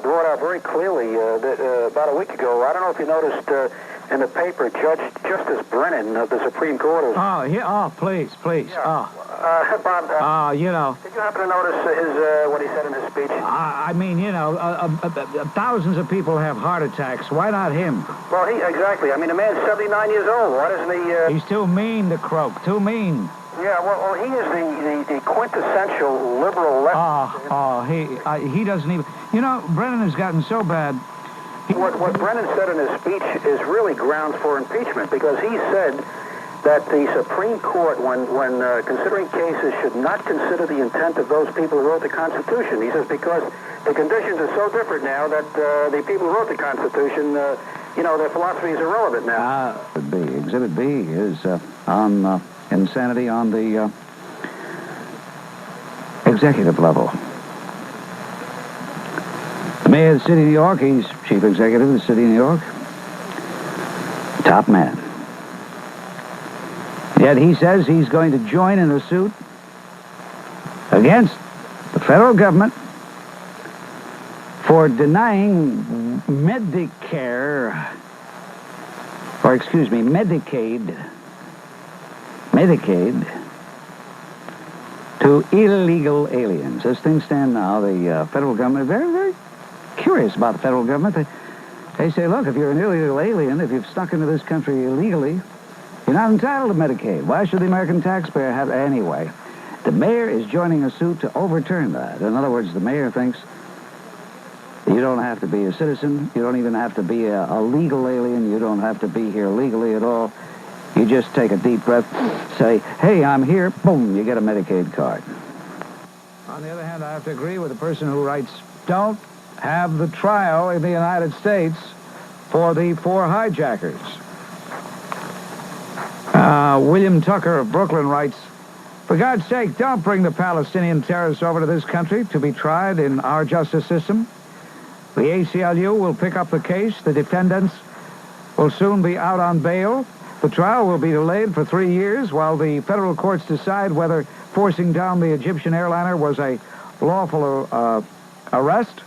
brought out very clearly about a week ago. I don't know if you noticed in the paper, Justice Brennan of the Supreme Court. Please. Yeah. Bob, you know. Did you happen to notice what he said in his speech? I mean, you know, thousands of people have heart attacks. Why not him? Well, exactly. I mean, the man's 79 years old. Why doesn't he... He's too mean, the croak. Too mean. Yeah, well, he is the quintessential liberal left. He doesn't even... You know, Brennan has gotten so bad... What Brennan said in his speech is really grounds for impeachment, because he said that the Supreme Court, when considering cases, should not consider the intent of those people who wrote the Constitution. He says because the conditions are so different now that the people who wrote the Constitution, you know, their philosophy is irrelevant now. Exhibit B is on insanity on the executive level. The mayor of the city of New York, he's chief executive of the city of New York. Top man. Yet he says he's going to join in a suit against the federal government for denying Medicaid to illegal aliens. As things stand now, the federal government is very, very curious about the federal government. They say, look, if you're an illegal alien, if you've snuck into this country illegally, you're not entitled to Medicaid. Why should the American taxpayer have... Anyway, The mayor is joining a suit to overturn that. In other words, the mayor thinks you don't have to be a citizen. You don't even have to be a legal alien. You don't have to be here legally at all. You just take a deep breath, say, hey, I'm here, boom, you get a Medicaid card. On the other hand, I have to agree with the person who writes, don't have the trial in the United States for the 4 hijackers. William Tucker of Brooklyn writes, for God's sake, don't bring the Palestinian terrorists over to this country to be tried in our justice system. The ACLU will pick up the case. The defendants will soon be out on bail. The trial will be delayed for 3 years while the federal courts decide whether forcing down the Egyptian airliner was a lawful arrest.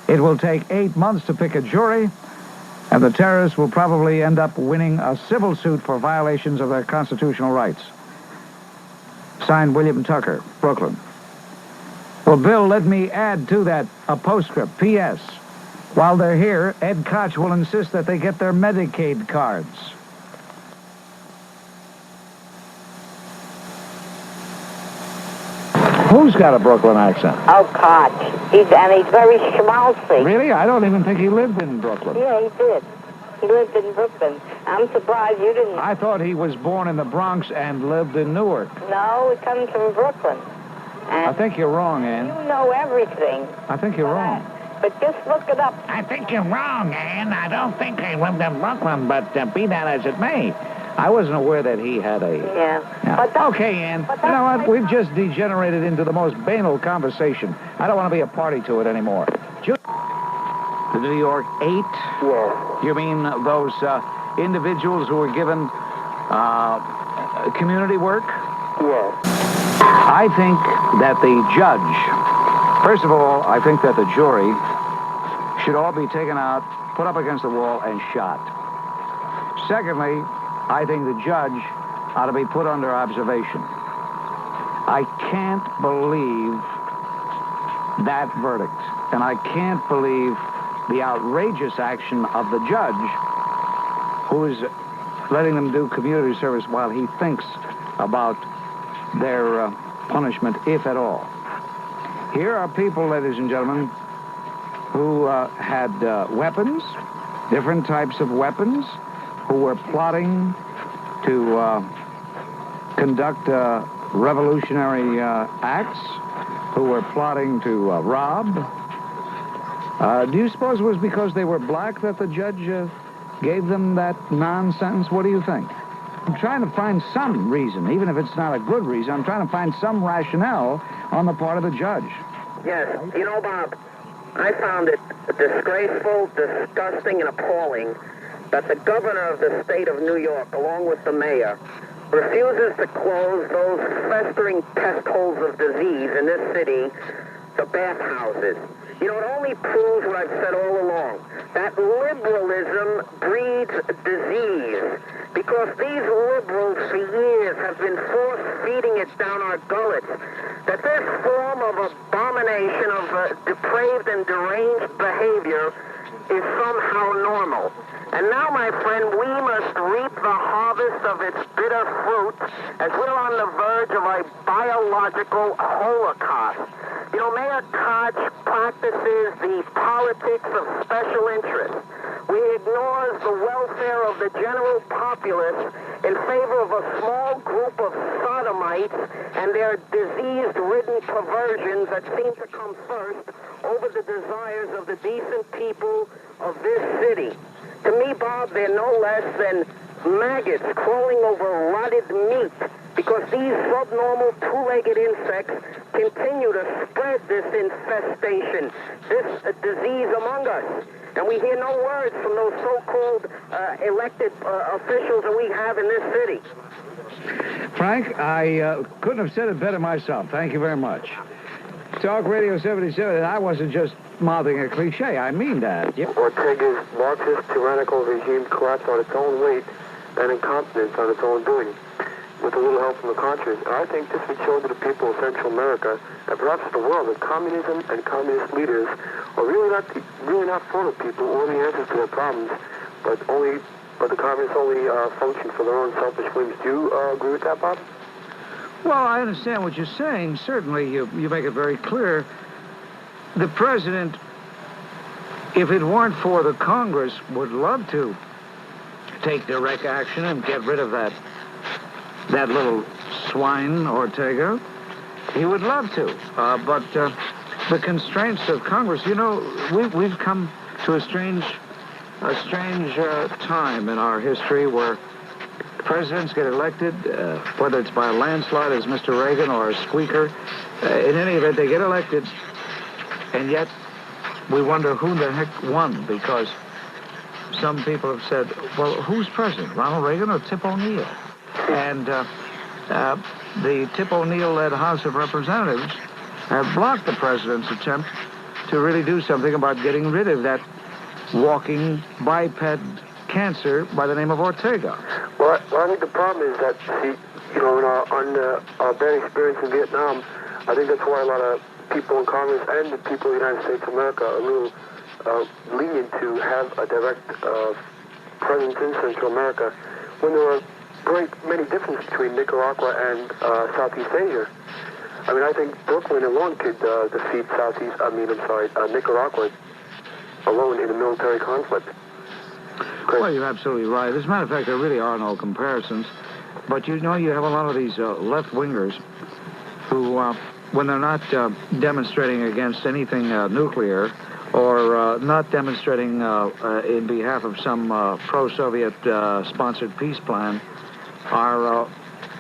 It will take 8 months to pick a jury, and the terrorists will probably end up winning a civil suit for violations of their constitutional rights. Signed, William Tucker, Brooklyn. Well, Bill, let me add to that a postscript. P.S. While they're here, Ed Koch will insist that they get their Medicaid cards. Who's got a Brooklyn accent? Oh, Koch. He's very schmaltzy. Really? I don't even think he lived in Brooklyn. Yeah, he did. He lived in Brooklyn. I'm surprised you didn't. I thought he was born in the Bronx and lived in Newark. No, he comes from Brooklyn. And I think you're wrong, Ann. you know everything. I think you're wrong. But just look it up. I think you're wrong, Ann. I don't think he lived in Brooklyn, but be that as it may, I wasn't aware that he had a... Yeah. But okay, Ann. You know what? We've just degenerated into the most banal conversation. I don't want to be a party to it anymore. The New York 8? Yes. You mean those individuals who were given community work? Yes. I think that the judge, first of all, I think that the jury should all be taken out, put up against the wall, and shot. Secondly, I think the judge ought to be put under observation. I can't believe that verdict, and I can't believe the outrageous action of the judge who is letting them do community service while he thinks about their punishment, if at all. Here are people, ladies and gentlemen, who had weapons, different types of weapons, who were plotting to conduct revolutionary acts, who were plotting to rob. Do you suppose it was because they were black that the judge gave them that non-sentence? What do you think? I'm trying to find some reason, even if it's not a good reason. I'm trying to find some rationale on the part of the judge. Yes. You know, Bob, I found it disgraceful, disgusting, and appalling that the governor of the state of New York, along with the mayor, refuses to close those festering pest holes of disease in this city, the bathhouses. You know, it only proves what I've said all along, that liberalism breeds disease, because these liberals for years have been force-feeding it down our gullets, that this form of abomination of depraved and deranged behavior is somehow normal. And now, my friend, we must reap the harvest of its bitter fruit as we're on the verge of a biological holocaust. You know, Mayor Koch practices the politics of special interest. He ignores the welfare of the general populace in favor of a small group of sodomites and their disease-ridden perversions that seem to come first over the desires of the decent people of this city. To me, Bob, they're no less than maggots crawling over rotted meat, because these subnormal two-legged insects continue to spread this infestation, this disease among us. And we hear no words from those so-called elected officials that we have in this city. Frank, I couldn't have said it better myself. Thank you very much. Talk Radio 77, and I wasn't just mouthing a cliche. I mean that. Yep. Ortega's Marxist tyrannical regime collapsed on its own weight and incompetence on its own doing, with a little help from the Contras. And I think this would show to the people of Central America, and perhaps the world, that communism and communist leaders are really not for the people or the answers to their problems, but the communists only function for their own selfish whims. Do you agree with that, Bob? Well, I understand what you're saying. Certainly, you make it very clear. The president, if it weren't for the Congress, would love to take direct action and get rid of that little swine, Ortega. He would love to. But the constraints of Congress, you know, we've come to a strange time in our history where presidents get elected, whether it's by a landslide as Mr. Reagan or a squeaker. In any event, they get elected, and yet we wonder who the heck won, because some people have said, well, who's president, Ronald Reagan or Tip O'Neill? And the Tip O'Neill-led House of Representatives have blocked the president's attempt to really do something about getting rid of that walking biped cancer by the name of Ortega. Well, I think the problem is that, see, you know, on our bad experience in Vietnam, I think that's why a lot of people in Congress and the people of the United States of America are a little lenient to have a direct presence in Central America when there are great many differences between Nicaragua and Southeast Asia. I mean, I think Brooklyn alone could defeat Nicaragua alone in a military conflict. Well, you're absolutely right. As a matter of fact, there really are no comparisons. But you know, you have a lot of these left-wingers who, when they're not demonstrating against anything nuclear or not demonstrating in behalf of some pro-Soviet sponsored peace plan, are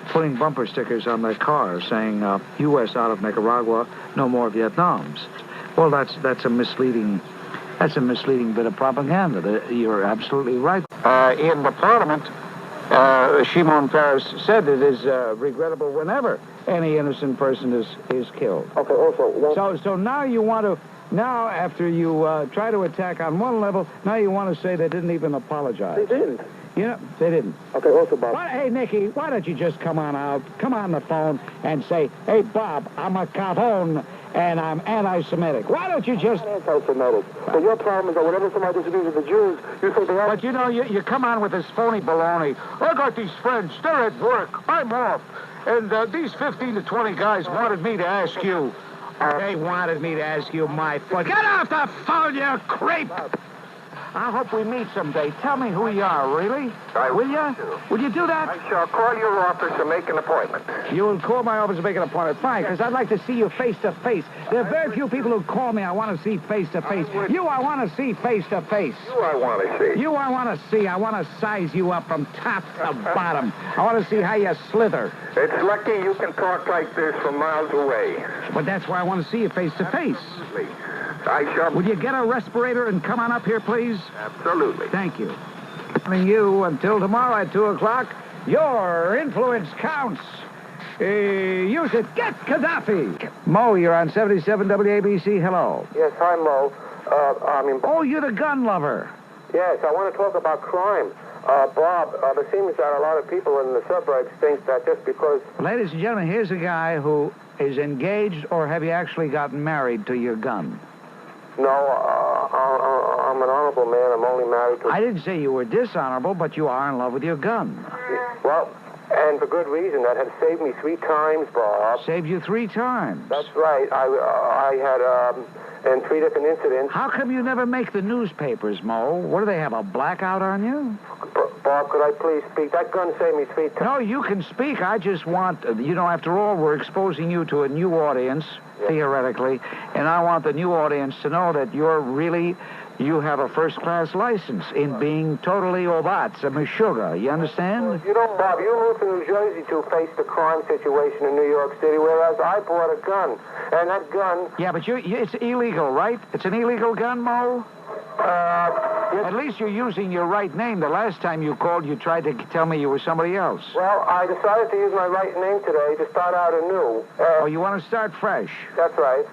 putting bumper stickers on their cars saying, U.S. out of Nicaragua, no more Vietnams. Well, that's a misleading bit of propaganda. You're absolutely right. In the Parliament, Shimon Peres said it is regrettable whenever any innocent person is killed. Okay, also... So now you want to... Now, after you try to attack on one level, now you want to say they didn't even apologize. They didn't. You know, they didn't. Okay, also, Bob. Hey, Nicky, why don't you just come on the phone and say, hey, Bob, I'm a cajon and I'm anti-Semitic. Why don't you just... I'm anti-Semitic. But your problem is that whenever somebody disagrees with the Jews, you say they are... But, you know, you come on with this phony baloney. I got these friends. They're at work. I'm off. And these 15 to 20 guys wanted me to ask you... They wanted me to ask you my foot. Get off the phone, you creep! I hope we meet someday. Tell me who you are, really? Will you? Will you do that? I shall call your office and make an appointment. You will call my office and make an appointment. Fine, because I'd like to see you face to face. There are very few people who call me I want to see face to face. You I want to see face to face. You I want to see. You I want to see. I want to size you up from top to bottom. I want to see how you slither. It's lucky you can talk like this from miles away. But that's why I want to see you face to face. Absolutely. I shall... Would you get a respirator and come on up here, please? Absolutely. Thank you. You until tomorrow at 2 o'clock. Your influence counts. Use it. Get Gaddafi. Mo, you're on 77 WABC. Hello. Yes, hi, Mo. Oh, you're the gun lover. Yes, I want to talk about crime. Bob, it seems that a lot of people in the suburbs think that just because... Ladies and gentlemen, here's a guy who is engaged, or have you actually gotten married to your gun? No, I'm an honorable man. I'm only married to... I didn't say you were dishonorable, but you are in love with your gun. Well, and for good reason. That has saved me 3 times, Bob. Saved you 3 times? That's right. I had, in 3 different incidents... How come you never make the newspapers, Mo? What, do they have a blackout on you? Bob, could I please speak? That gun saved me 3 times. No, you can speak. I just want... You know, after all, we're exposing you to a new audience... theoretically, and I want the new audience to know that you have a first-class license in being totally obats, a meshuggah. You understand? You know, Bob, you moved to New Jersey to face the crime situation in New York City, whereas I bought a gun, and that gun... Yeah, but it's illegal, right? It's an illegal gun, Mo? At least you're using your right name. The last time you called, you tried to tell me you were somebody else. Well, I decided to use my right name today to start out anew. Oh, you want to start fresh? That's right.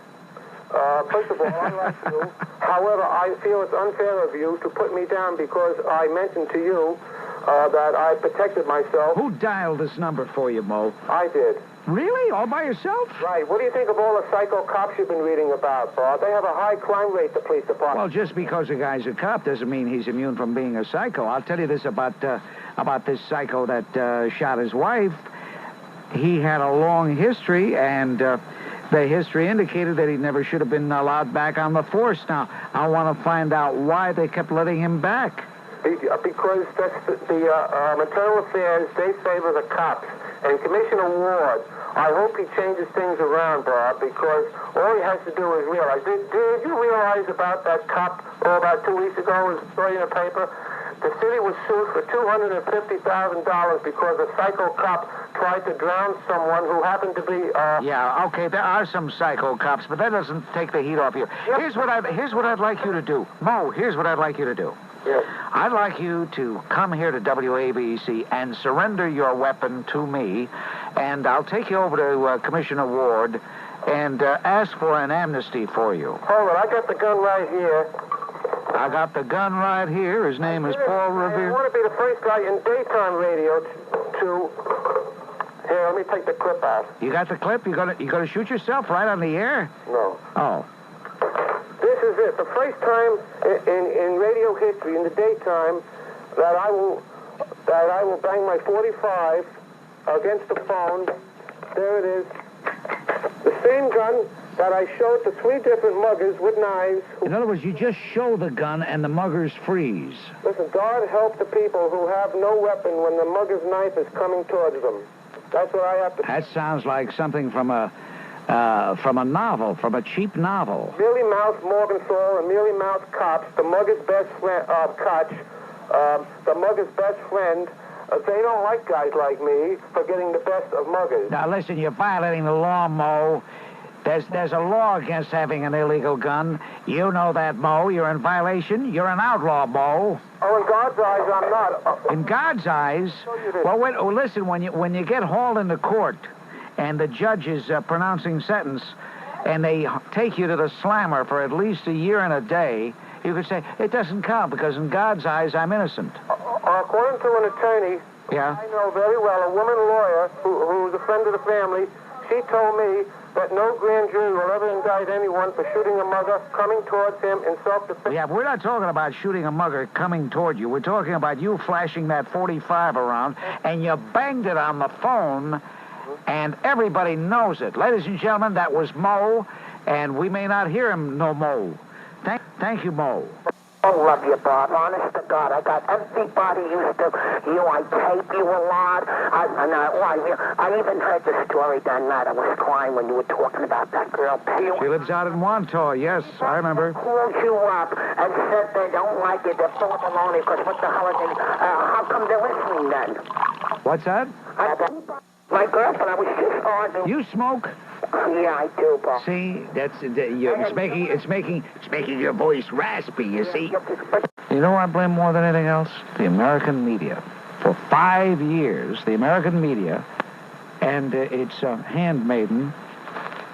First of all, I like you. However, I feel it's unfair of you to put me down because I mentioned to you that I protected myself. Who dialed this number for you, Mo? I did. Really? All by yourself? Right. What do you think of all the psycho cops you've been reading about, Bob? They have a high crime rate, the police department. Well, just because a guy's a cop doesn't mean he's immune from being a psycho. I'll tell you this about this psycho that shot his wife. he had a long history, and the history indicated that he never should have been allowed back on the force. Now, I want to find out why they kept letting him back. Because that's the Internal Affairs, they favor the cops. And Commissioner Ward, I hope he changes things around, Bob, because all he has to do is realize. Did you realize about that cop, about 2 weeks ago, it was a story in the paper? The city was sued for $250,000 because a psycho cop tried to drown someone who happened to be... Yeah, okay, there are some psycho cops, but that doesn't take the heat off you. Yep. Here's what I'd like you to do. Mo, here's what I'd like you to do. Yes. I'd like you to come here to WABC and surrender your weapon to me, and I'll take you over to Commissioner Ward and ask for an amnesty for you. Hold on, I got the gun right here. I got the gun right here. His name is Paul Revere. I want to be the first guy in daytime radio to... Here, let me take the clip out. You got the clip? You gonna shoot yourself right on the air? No. Oh. This is it. The first time in radio history, in the daytime, that I will bang my .45 against the phone. There it is. The same gun that I showed to 3 different muggers with knives. In other words, you just show the gun and the muggers freeze. Listen, God help the people who have no weapon when the mugger's knife is coming towards them. That's what I have to... That sounds like something from a novel, from a cheap novel. Mealy-mouthed Morgenthau and mealy-mouthed cops, the mugger's best friend, Koch, the mugger's best friend, they don't like guys like me for getting the best of muggers. Now, listen, you're violating the law, Mo. There's a law against having an illegal gun. You know that, Mo. You're in violation. You're an outlaw, Mo. Oh, in God's eyes, I'm not. In God's eyes? Well, listen, when you get hauled into court and the judge is pronouncing sentence and they take you to the slammer for at least a year and a day, you could say, it doesn't count because in God's eyes, I'm innocent. According to an attorney, yeah, I know very well, a woman lawyer who's a friend of the family, she told me that no grand jury will ever indict anyone for shooting a mugger coming towards him in self-defense. Yeah, but we're not talking about shooting a mugger coming toward you. We're talking about you flashing that .45 around, and you banged it on the phone, and everybody knows it. Ladies and gentlemen, that was Mo, and we may not hear him no Mo. Thank you, Mo. I love you, Bob. Honest to God, I got everybody used to you. I tape you a lot. I even heard the story that night. I was crying when you were talking about that girl. She lives out in Wantaw. Yes, I remember. Called you up and said they don't like it. They're full of baloney because what the hell are they? How come they're listening then? What's that? My girlfriend, I was just arguing. You smoke? Yeah, I do, Bob. See, it's making your voice raspy. You see. You know what I blame more than anything else? The American media. For 5 years, the American media and its handmaiden,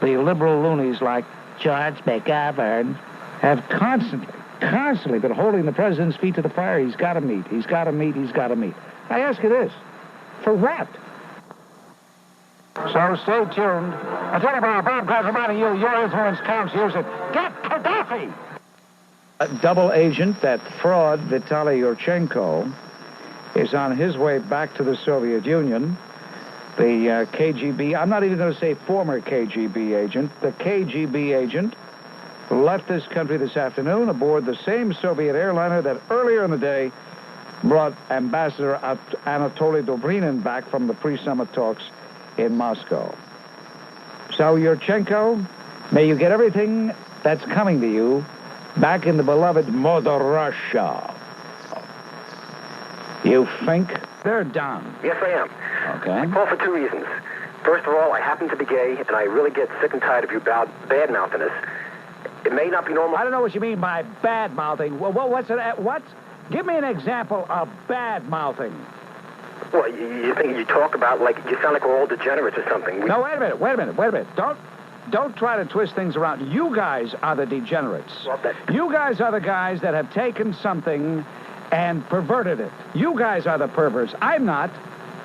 the liberal loonies like George McGovern, have constantly been holding the president's feet to the fire. He's got to meet. He's got to meet. He's got to meet. I ask you this: for what? So stay tuned. I tell you about Bob Cosmani, your influence counts. Use it. Get Gaddafi! A double agent, that fraud, Vitaly Yurchenko, is on his way back to the Soviet Union. The KGB, I'm not even going to say former KGB agent, the KGB agent left this country this afternoon aboard the same Soviet airliner that earlier in the day brought Ambassador Anatoly Dobrinin back from the pre-summit talks in Moscow. So, Yurchenko, may you get everything that's coming to you back in the beloved Mother Russia. You think they're done? Yes, I am. Okay. I call for 2 reasons. First of all, I happen to be gay, and I really get sick and tired of you bad-mouthing us. It may not be normal... I don't know what you mean by bad-mouthing. Well, what's it? What? Give me an example of bad-mouthing. Well, you think you talk about like you sound like we're all degenerates or something. No, wait a minute. Don't try to twist things around. You guys are the degenerates. Well, you guys are the guys that have taken something and perverted it. You guys are the perverts. I'm not.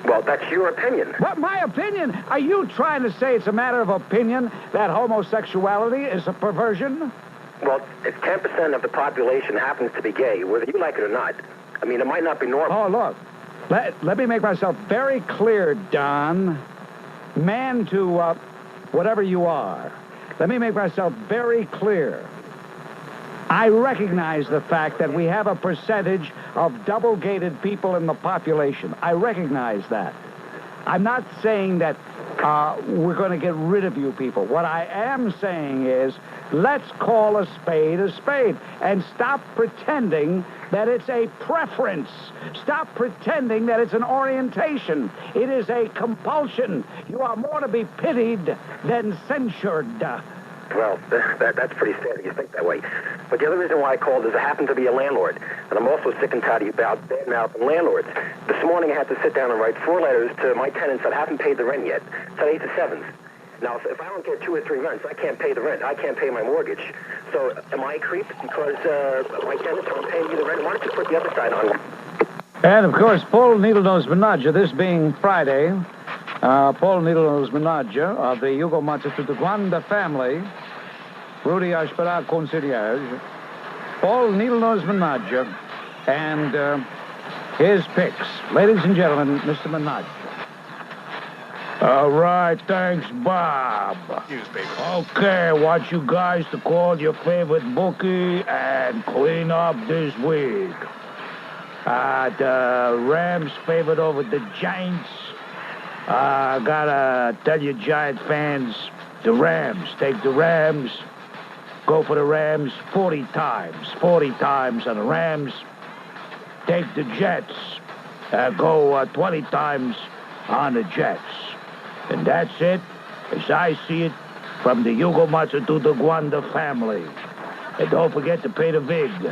Well, that's your opinion. What, my opinion? Are you trying to say it's a matter of opinion that homosexuality is a perversion? Well, if 10% of the population happens to be gay, whether you like it or not, I mean, it might not be normal. Oh, look. Let me make myself very clear, Don. man to whatever you are, let me make myself very clear. I recognize the fact that we have a percentage of double-gated people in the population. I recognize that. I'm not saying that we're going to get rid of you people. What I am saying is, let's call a spade and stop pretending that it's a preference. Stop pretending that it's an orientation. It is a compulsion. You are more to be pitied than censured. Well, that's pretty sad that you think that way. But the other reason why I called is I happen to be a landlord, and I'm also sick and tired about bad-mouthing landlords. This morning I had to sit down and write 4 letters to my tenants that haven't paid the rent yet. It's at 8 to 7. Now, if I don't get 2 or 3 rents, I can't pay the rent. I can't pay my mortgage. So am I a creep because my tenants aren't paying me the rent? Why don't you put the other side on? And, of course, Paul Needlenose Menage, this being Friday, Paul Needlenose Menage of the Hugo Matsututuguanda family, Rudy Ashpera Concierge, Paul Needlenose Menage, and his picks. Ladies and gentlemen, Mr. Menage. All right, thanks, Bob. Okay, I want you guys to call your favorite bookie and clean up this week. The Rams favored over the Giants. Gotta tell you, Giant fans, the Rams. Take the Rams. Go for the Rams 40 times. 40 times on the Rams. Take the Jets. Go 20 times on the Jets. And that's it, as I see it, from the Hugo Matsututuguanda family. And don't forget to pay the VIG.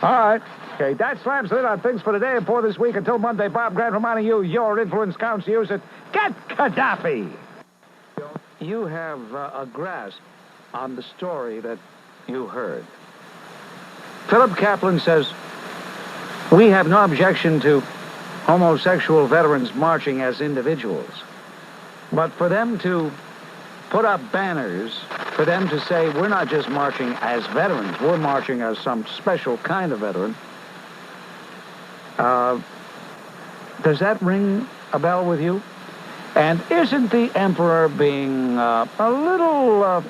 All right. Okay, that slams it on things for today and for this week. Until Monday, Bob Grant reminding you, your influence counts. Use it. Get Gaddafi! You have a grasp on the story that you heard. Philip Kaplan says, we have no objection to homosexual veterans marching as individuals. But for them to put up banners, for them to say, we're not just marching as veterans, we're marching as some special kind of veteran, does that ring a bell with you? And isn't the emperor being a little,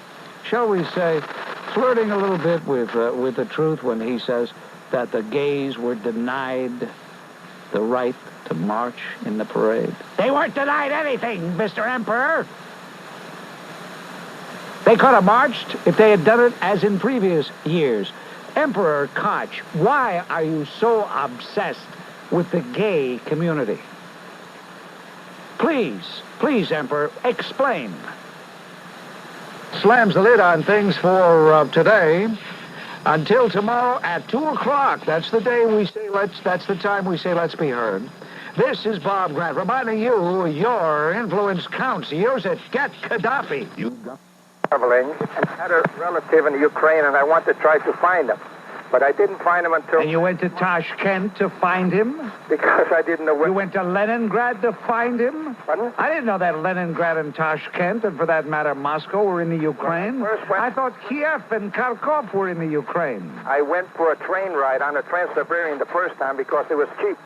shall we say, flirting a little bit with the truth when he says that the gays were denied the right to march in the parade? They weren't denied anything, Mr. Emperor. They could have marched if they had done it as in previous years. Emperor Koch, why are you so obsessed with the gay community? Please, Emperor, explain. Slams the lid on things for today. Until tomorrow at 2 o'clock. That's the day we say that's the time we say let's be heard. This is Bob Grant reminding you your influence counts. Use it. Get Gaddafi. Traveling and had a relative in Ukraine, and I want to try to find him. But I didn't find him until... And you went to Tashkent to find him? Because I didn't know where... You went to Leningrad to find him? Pardon? I didn't know that Leningrad and Tashkent, and for that matter, Moscow, were in the Ukraine. I thought Kiev and Kharkov were in the Ukraine. I went for a train ride on the Trans-Siberian the first time because it was cheap.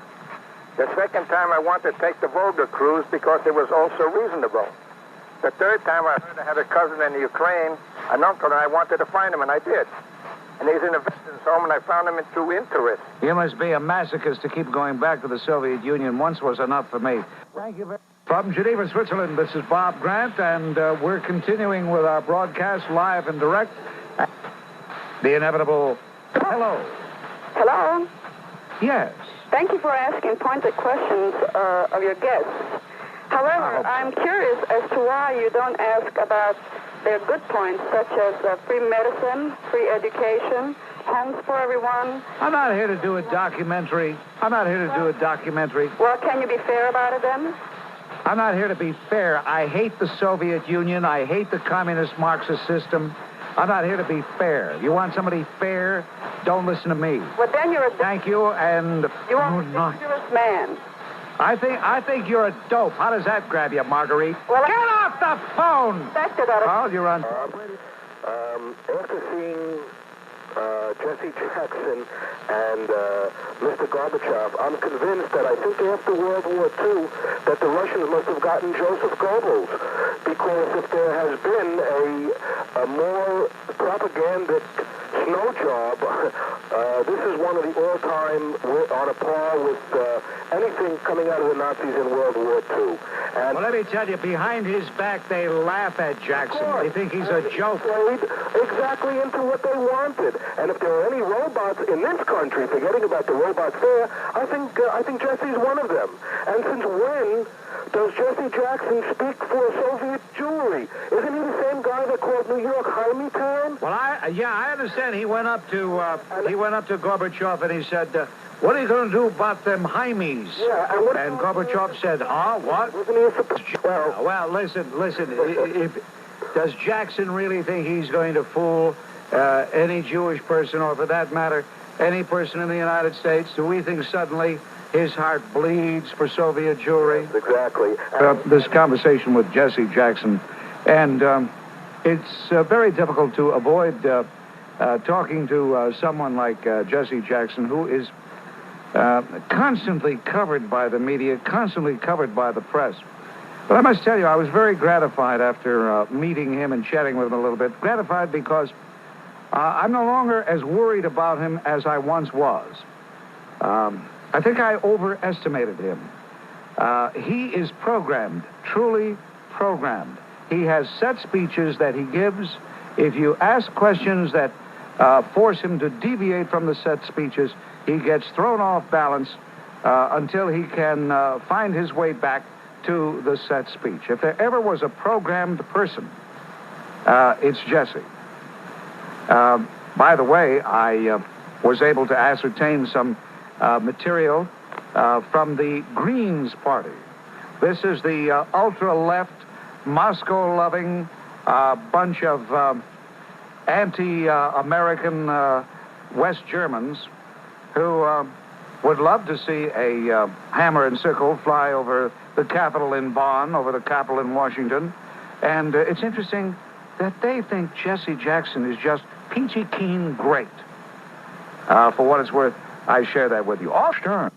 The second time I wanted to take the Volga cruise because it was also reasonable. The third time I heard I had a cousin in the Ukraine, an uncle, and I wanted to find him, and I did. And he's in a veterans home, and I found him through interest. You must be a masochist to keep going back to the Soviet Union. Once was enough for me. Thank you very much. From Geneva, Switzerland, this is Bob Grant, and we're continuing with our broadcast live and direct. The inevitable hello. Hello. Yes. Thank you for asking pointed questions of your guests. However, I'm curious as to why you don't ask about their good points, such as free medicine, free education, homes for everyone. I'm not here to do a documentary. Well, can you be fair about it then? I'm not here to be fair. I hate the Soviet Union. I hate the communist Marxist system. I'm not here to be fair. You want somebody fair? Don't listen to me. Well, then you're a... Thank you, and... You are a dangerous man. I think you're a dope. How does that grab you, Marguerite? Well, get off the phone! That's it, Otto. Oh, you're on... After seeing Jesse Jesse Jackson and Mr. Gorbachev, I'm convinced that I think after World War II that the Russians must have gotten Joseph Goebbels, because if there has been a more propagandic snow job, this is one of the all-time on a par with anything coming out of the Nazis in World War II. And well, let me tell you, behind his back, they laugh at Jackson. They think he's a joke. Played exactly into what they wanted. And if there are any robots in this country, forgetting about the robots there, I think Jesse's one of them. And since when does Jesse Jackson speak for Soviet Jewry? Isn't he the same guy that called New York Jaime Town? Well, I understand he went up to Gorbachev and he said, what are you going to do about them Jaimes? Yeah, and Gorbachev said, what? Well, listen. Does Jackson really think he's going to fool any Jewish person, or for that matter, any person in the United States? Do we think suddenly his heart bleeds for Soviet Jewry? Yes, exactly. This conversation with Jesse Jackson, and it's very difficult to avoid talking to someone like Jesse Jackson, who is constantly covered by the media, constantly covered by the press. But I must tell you, I was very gratified after meeting him and chatting with him a little bit. Gratified because I'm no longer as worried about him as I once was. I think I overestimated him. He is programmed, truly programmed. He has set speeches that he gives. If you ask questions that force him to deviate from the set speeches, he gets thrown off balance until he can find his way back to the set speech. If there ever was a programmed person, it's Jesse. By the way, I was able to ascertain some material from the Greens Party. This is the ultra-left, Moscow-loving bunch of anti-American West Germans who would love to see a hammer and sickle fly over the Capitol in Bonn, over the Capitol in Washington. And it's interesting that they think Jesse Jackson is just peachy keen great. For what it's worth, I share that with you. Oh, Stern.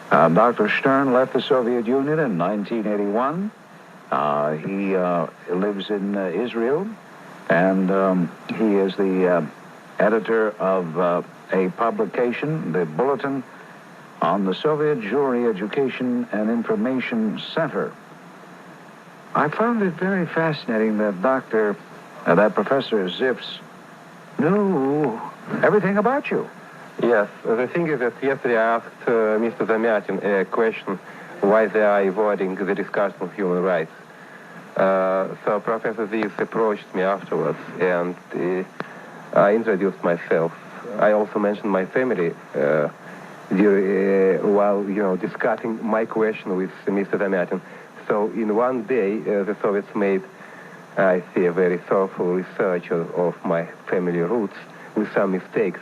Dr. Stern left the Soviet Union in 1981. He lives in Israel, and he is the editor of a publication, the Bulletin on the Soviet Jewry Education and Information Center. I found it very fascinating that that Professor Zips knew everything about you. Yes, the thing is that yesterday I asked Mr. Zamyatin a question, why they are avoiding the discussion of human rights. So Professor Zips approached me afterwards, and I introduced myself. I also mentioned my family while discussing my question with Mr. Zamyatin. So in one day, the Soviets made, I see, a very thoughtful research of my family roots with some mistakes.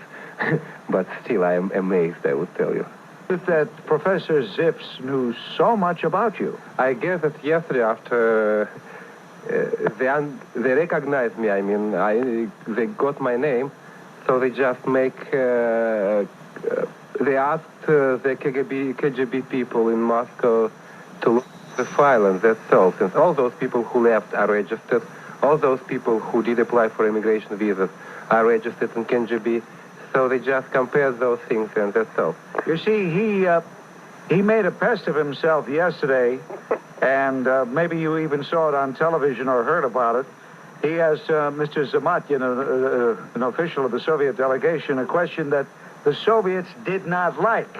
But still, I am amazed, I would tell you. That Professor Zips knew so much about you. I guess that yesterday, after they recognized me, they got my name, so they just they asked the KGB people in Moscow to look at the file, and that's all. Since all those people who left are registered, all those people who did apply for immigration visas are registered in KGB, so they just compared those things, and that's all. You see, he made a pest of himself yesterday, and maybe you even saw it on television or heard about it. He asked Mr. Zamatyin, an official of the Soviet delegation, a question that the Soviets did not like.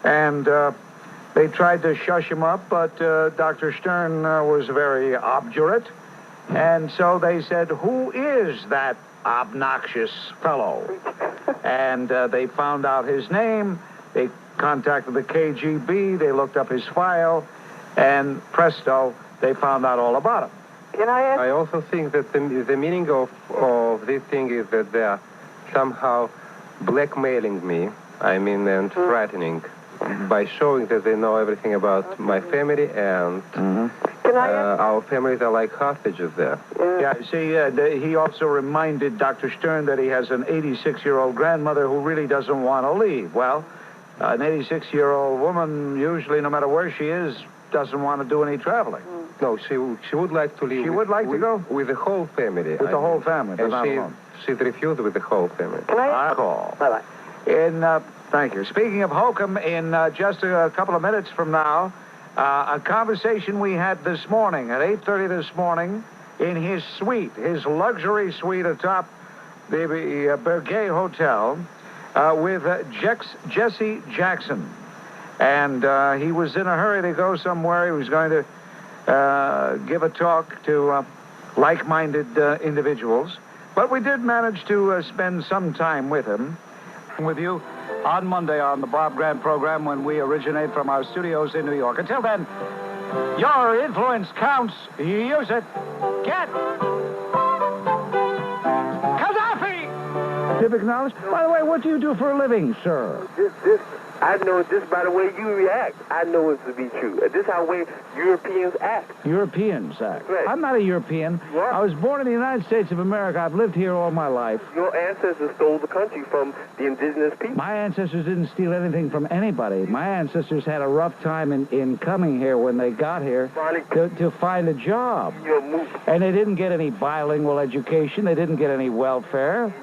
And they tried to shush him up, but Dr. Stern was very obdurate. And so they said, who is that obnoxious fellow? And they found out his name. They contacted the KGB. They looked up his file. And presto, they found out all about him. Can I ask? I also think that the meaning of this thing is that they are somehow blackmailing me, and threatening by showing that they know everything about my family and Can I our families are like hostages there. Yeah, see, he also reminded Dr. Stern that he has an 86-year-old grandmother who really doesn't want to leave. Well, an 86-year-old woman, usually, no matter where she is, doesn't want to do any traveling. No, she would like to leave. She would like to go? With the whole family. With the whole family, but not alone. She's refused with the whole family. Can I? I'll call. Bye-bye. Thank you. Speaking of Hokum, in just a couple of minutes from now, a conversation we had this morning at 8:30 this morning in his suite, his luxury suite atop the Bergay Hotel with Jesse Jackson. And he was in a hurry to go somewhere. He was going to give a talk to like-minded individuals. But we did manage to spend some time with him. With you on Monday on the Bob Grant program when we originate from our studios in New York. Until then, your influence counts. Use it. Get Gaddafi! Civic knowledge. By the way, what do you do for a living, sir? I know just by the way you react, I know it to be true. This is how way Europeans act. Europeans act. Right. I'm not a European. What? I was born in the United States of America. I've lived here all my life. Your ancestors stole the country from the indigenous people. My ancestors didn't steal anything from anybody. My ancestors had a rough time in coming here when they got here to find a job. And they didn't get any bilingual education. They didn't get any welfare.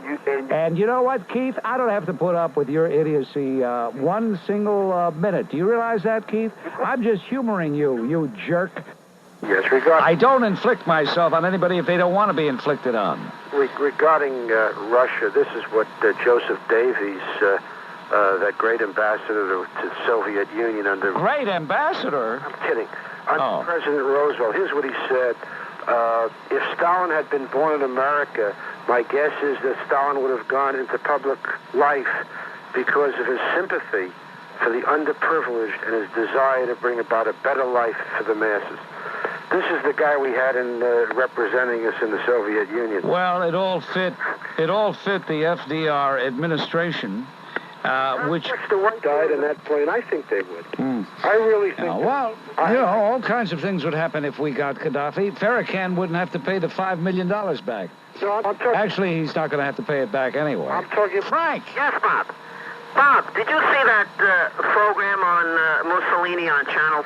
And you know what, Keith? I don't have to put up with your idiocy one single minute. Do you realize that, Keith? I'm just humoring you, you jerk. Yes, regarding... I don't inflict myself on anybody if they don't want to be inflicted on. Regarding Russia, this is what Joseph Davies, that great ambassador to the Soviet Union under... Great ambassador? I'm kidding. Under President Roosevelt, here's what he said. If Stalin had been born in America, my guess is that Stalin would have gone into public life because of his sympathy for the underprivileged and his desire to bring about a better life for the masses. This is the guy we had in representing us in the Soviet Union. Well, it all fit the FDR administration, which the one died in that plane. I think they would. I really think. Well, all kinds of things would happen if we got Gaddafi. Farrakhan wouldn't have to pay the $5 million back. No, I'm talking. Actually, he's not going to have to pay it back anyway. I'm talking. Frank. Yes, Bob. Bob, did you see that program on Mussolini on Channel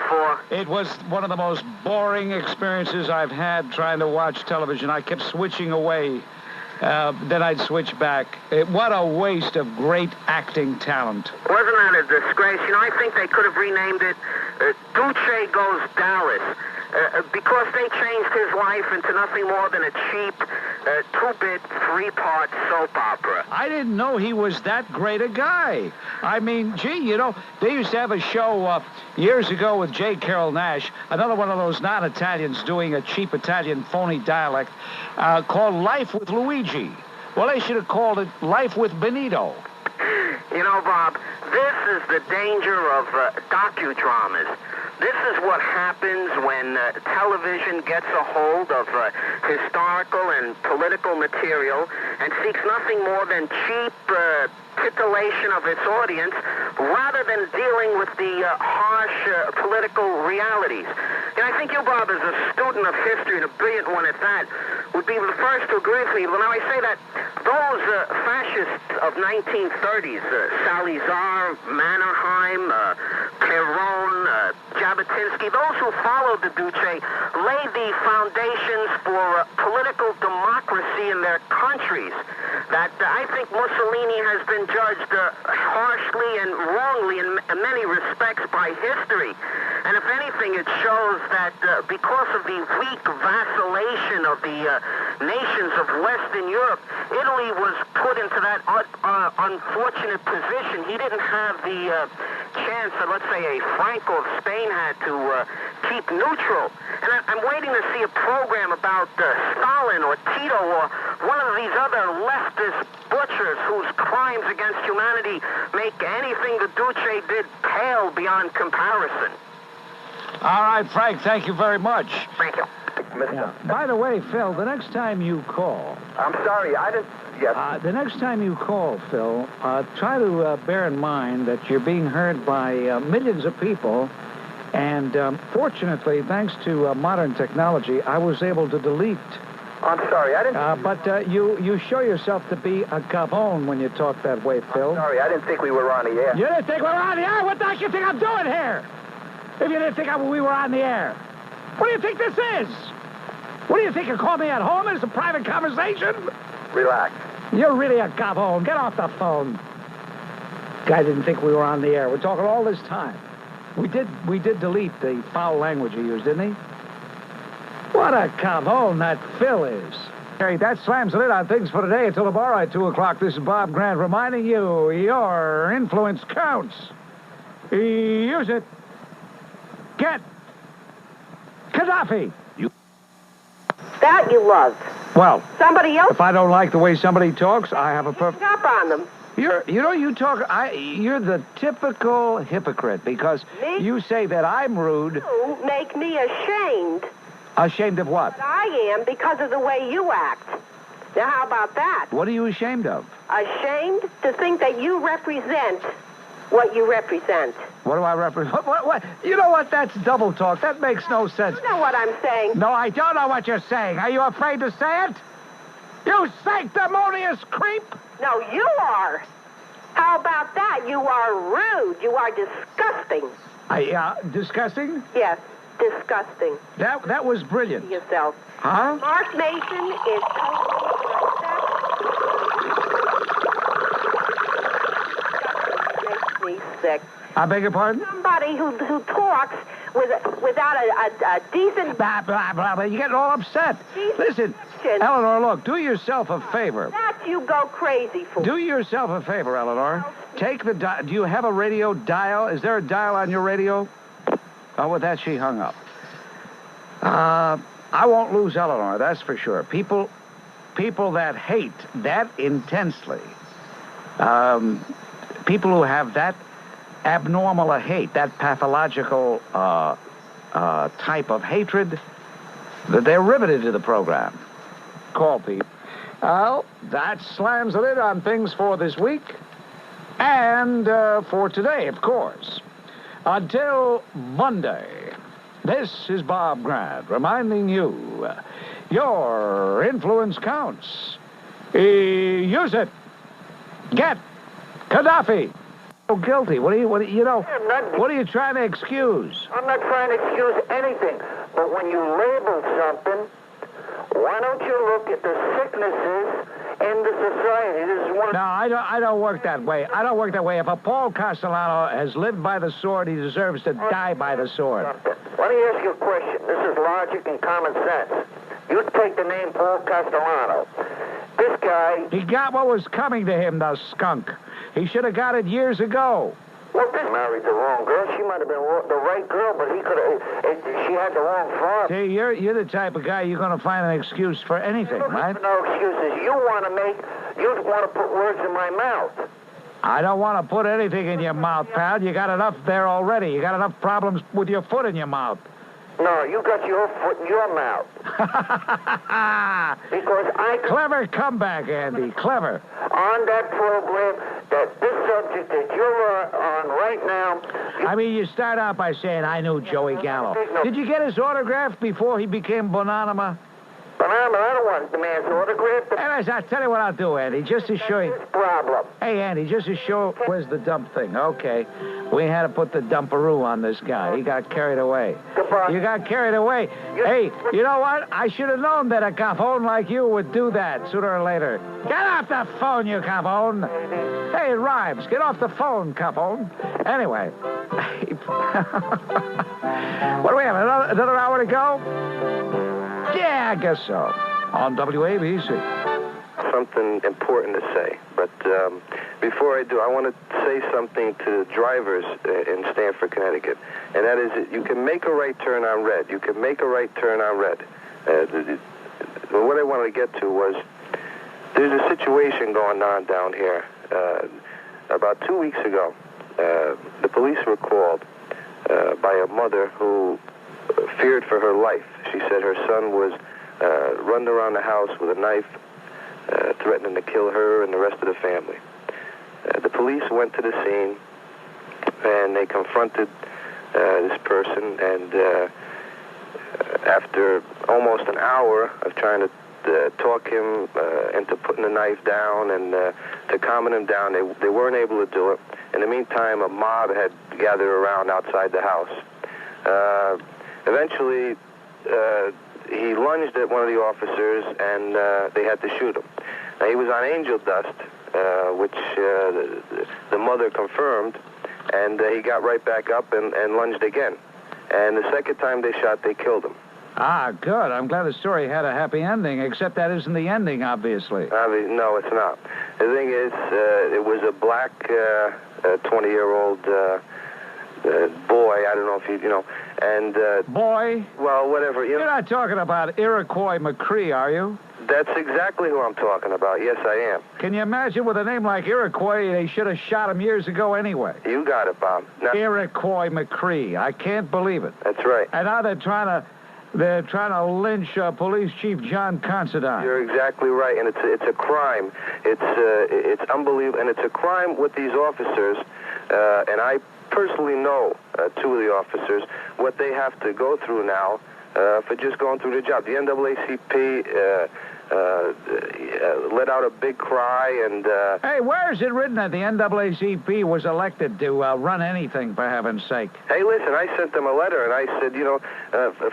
4? It was one of the most boring experiences I've had trying to watch television. I kept switching away. Then I'd switch back. What a waste of great acting talent. Wasn't that a disgrace? You know, I think they could have renamed it Duce Goes Dallas. Because they changed his life into nothing more than a cheap, two-bit, three-part soap opera. I didn't know he was that great a guy. I mean, gee, you know, they used to have a show years ago with J. Carroll Nash, another one of those non-Italians doing a cheap Italian phony dialect, called Life with Luigi. Well, they should have called it Life with Benito. You know, Bob, this is the danger of docudramas. This is what happens when television gets a hold of historical and political material and seeks nothing more than cheap titillation of its audience rather than dealing with the harsh political realities. And I think you, Bob, as a student of history and a brilliant one at that, would be the first to agree with me. Well, now I say that those fascists of 1930s, Salazar, Mannerheim, Peron, Jabotinsky, those who followed the Duce laid the foundations for political democracy in their countries. That I think Mussolini has been judged harshly and wrongly in many respects by history. And if anything, it shows that because of the weak vacillation of the nations of Western Europe, Italy was put into that unfortunate position. He didn't have the chance that, let's say, a Franco of Spain had to keep neutral. And I'm waiting to see a program about Stalin or Tito or one of these other leftist butchers whose crimes against humanity make anything the Duce did pale beyond comparison. All right, Frank, thank you very much. Thank you. Yeah. By the way, Phil, the next time you call... I'm sorry, I didn't... Yes. The next time you call, Phil, try to bear in mind that you're being heard by millions of people And fortunately, thanks to modern technology, I was able to delete. I'm sorry, I didn't... But you show yourself to be a gabon when you talk that way, Phil. I'm sorry, I didn't think we were on the air. You didn't think we were on the air? What the heck do you think I'm doing here? If you didn't think we were on the air. What do you think this is? What do you think? You call me at home? It's a private conversation? Relax. You're really a gabon. Get off the phone. Guy didn't think we were on the air. We're talking all this time. We did delete the foul language he used, didn't he? What a gabon that Phil is. Hey, that slams it in on things for today. Until tomorrow at 2 o'clock, this is Bob Grant reminding you your influence counts. Use it. Get Gaddafi. That you love. Well, somebody else. If I don't like the way somebody talks, I have a Pick up on them. You're the typical hypocrite because you say that I'm rude. You make me ashamed. Ashamed of what? But I am because of the way you act. Now, how about that? What are you ashamed of? Ashamed to think that you represent what you represent. What do I represent? What? You know what? That's double talk. That makes no sense. You know what I'm saying. No, I don't know what you're saying. Are you afraid to say it? You sanctimonious creep! No, you are. How about that? You are rude. You are disgusting. Disgusting? Yes, disgusting. That was brilliant. Yourself. Huh? Mark Mason is totally makes me sick. I beg your pardon? Somebody who talks without a decent... Blah, blah, blah, blah. You get all upset. Listen, Eleanor, look, do yourself a favor. That you go crazy for. Do yourself a favor, Eleanor. Take the do you have a radio dial? Is there a dial on your radio? Oh, with that, she hung up. I won't lose Eleanor, that's for sure. People that hate that intensely, people who have that abnormal a hate, that pathological type of hatred, that they're riveted to the program. Call, Pete. Well, that slams it in on things for this week and for today, of course. Until Monday, this is Bob Grant reminding you your influence counts. Use it. Get Gaddafi. So guilty. What are you trying to excuse? I'm not trying to excuse anything. But when you label something, why don't you look at the sicknesses in the society? This is one. No, I don't work that way. I don't work that way. If a Paul Castellano has lived by the sword, he deserves to die by the sword. Let me ask you a question. This is logic and common sense. You take the name Paul Castellano. This guy... He got what was coming to him, the skunk. He should have got it years ago. Well, this married the wrong girl. She might have been the right girl, but he could have... She had the wrong father. See, you're the type of guy you're going to find an excuse for anything, right? No excuses. You want to put words in my mouth. I don't want to put anything in your mouth, pal. You got enough there already. You got enough problems with your foot in your mouth. No, you got your foot in your mouth. Because Clever comeback, Andy. Clever. On that program, that this subject that you're on right now... I mean, you start out by saying, I knew Joey Gallo. Did you get his autograph before he became Bonanima? Bonanima, I don't want the man's autograph. Anyways, I'll tell you what I'll do, Andy, just to show you... Problem. Hey, Andy, just to show... Where's the dump thing? Okay. We had to put the dumperoo on this guy. He got carried away. You got carried away. Hey, you know what? I should have known that a cajon like you would do that sooner or later. Get off the phone, you cajon. Hey, it rhymes. Get off the phone, cajon. Anyway. What do we have? Another hour to go? Yeah, I guess so. On WABC. Something important to say, but before I do, I want to say something to drivers in Stamford, Connecticut, and that is that you can make a right turn on red. You can make a right turn on red. What I wanted to get to was there's a situation going on down here. About 2 weeks ago, the police were called by a mother who feared for her life. She said her son was running around the house with a knife, threatening to kill her and the rest of the family. The police went to the scene, and they confronted this person, and after almost an hour of trying to talk him into putting the knife down and to calming him down, they weren't able to do it. In the meantime, a mob had gathered around outside the house. Eventually, he lunged at one of the officers, and they had to shoot him. Now, he was on angel dust, which the mother confirmed, and he got right back up and lunged again. And the second time they shot, they killed him. Ah, good. I'm glad the story had a happy ending, except that isn't the ending, obviously. No, it's not. The thing is, it was a black 20-year-old boy. I don't know if you know, and... boy? Well, whatever. You're not talking about Iroquois McCree, are you? That's exactly who I'm talking about. Yes, I am. Can you imagine with a name like Iroquois, they should have shot him years ago anyway? You got it, Bob. Now, Iroquois McCree. I can't believe it. That's right. And now they're trying to lynch Police Chief John Considine. You're exactly right, and it's a crime. It's unbelievable, and it's a crime with these officers. And I personally know two of the officers what they have to go through now for just going through their job. The NAACP let out a big cry, and... Hey, where is it written that the NAACP was elected to run anything, for heaven's sake? Hey, listen, I sent them a letter, and I said,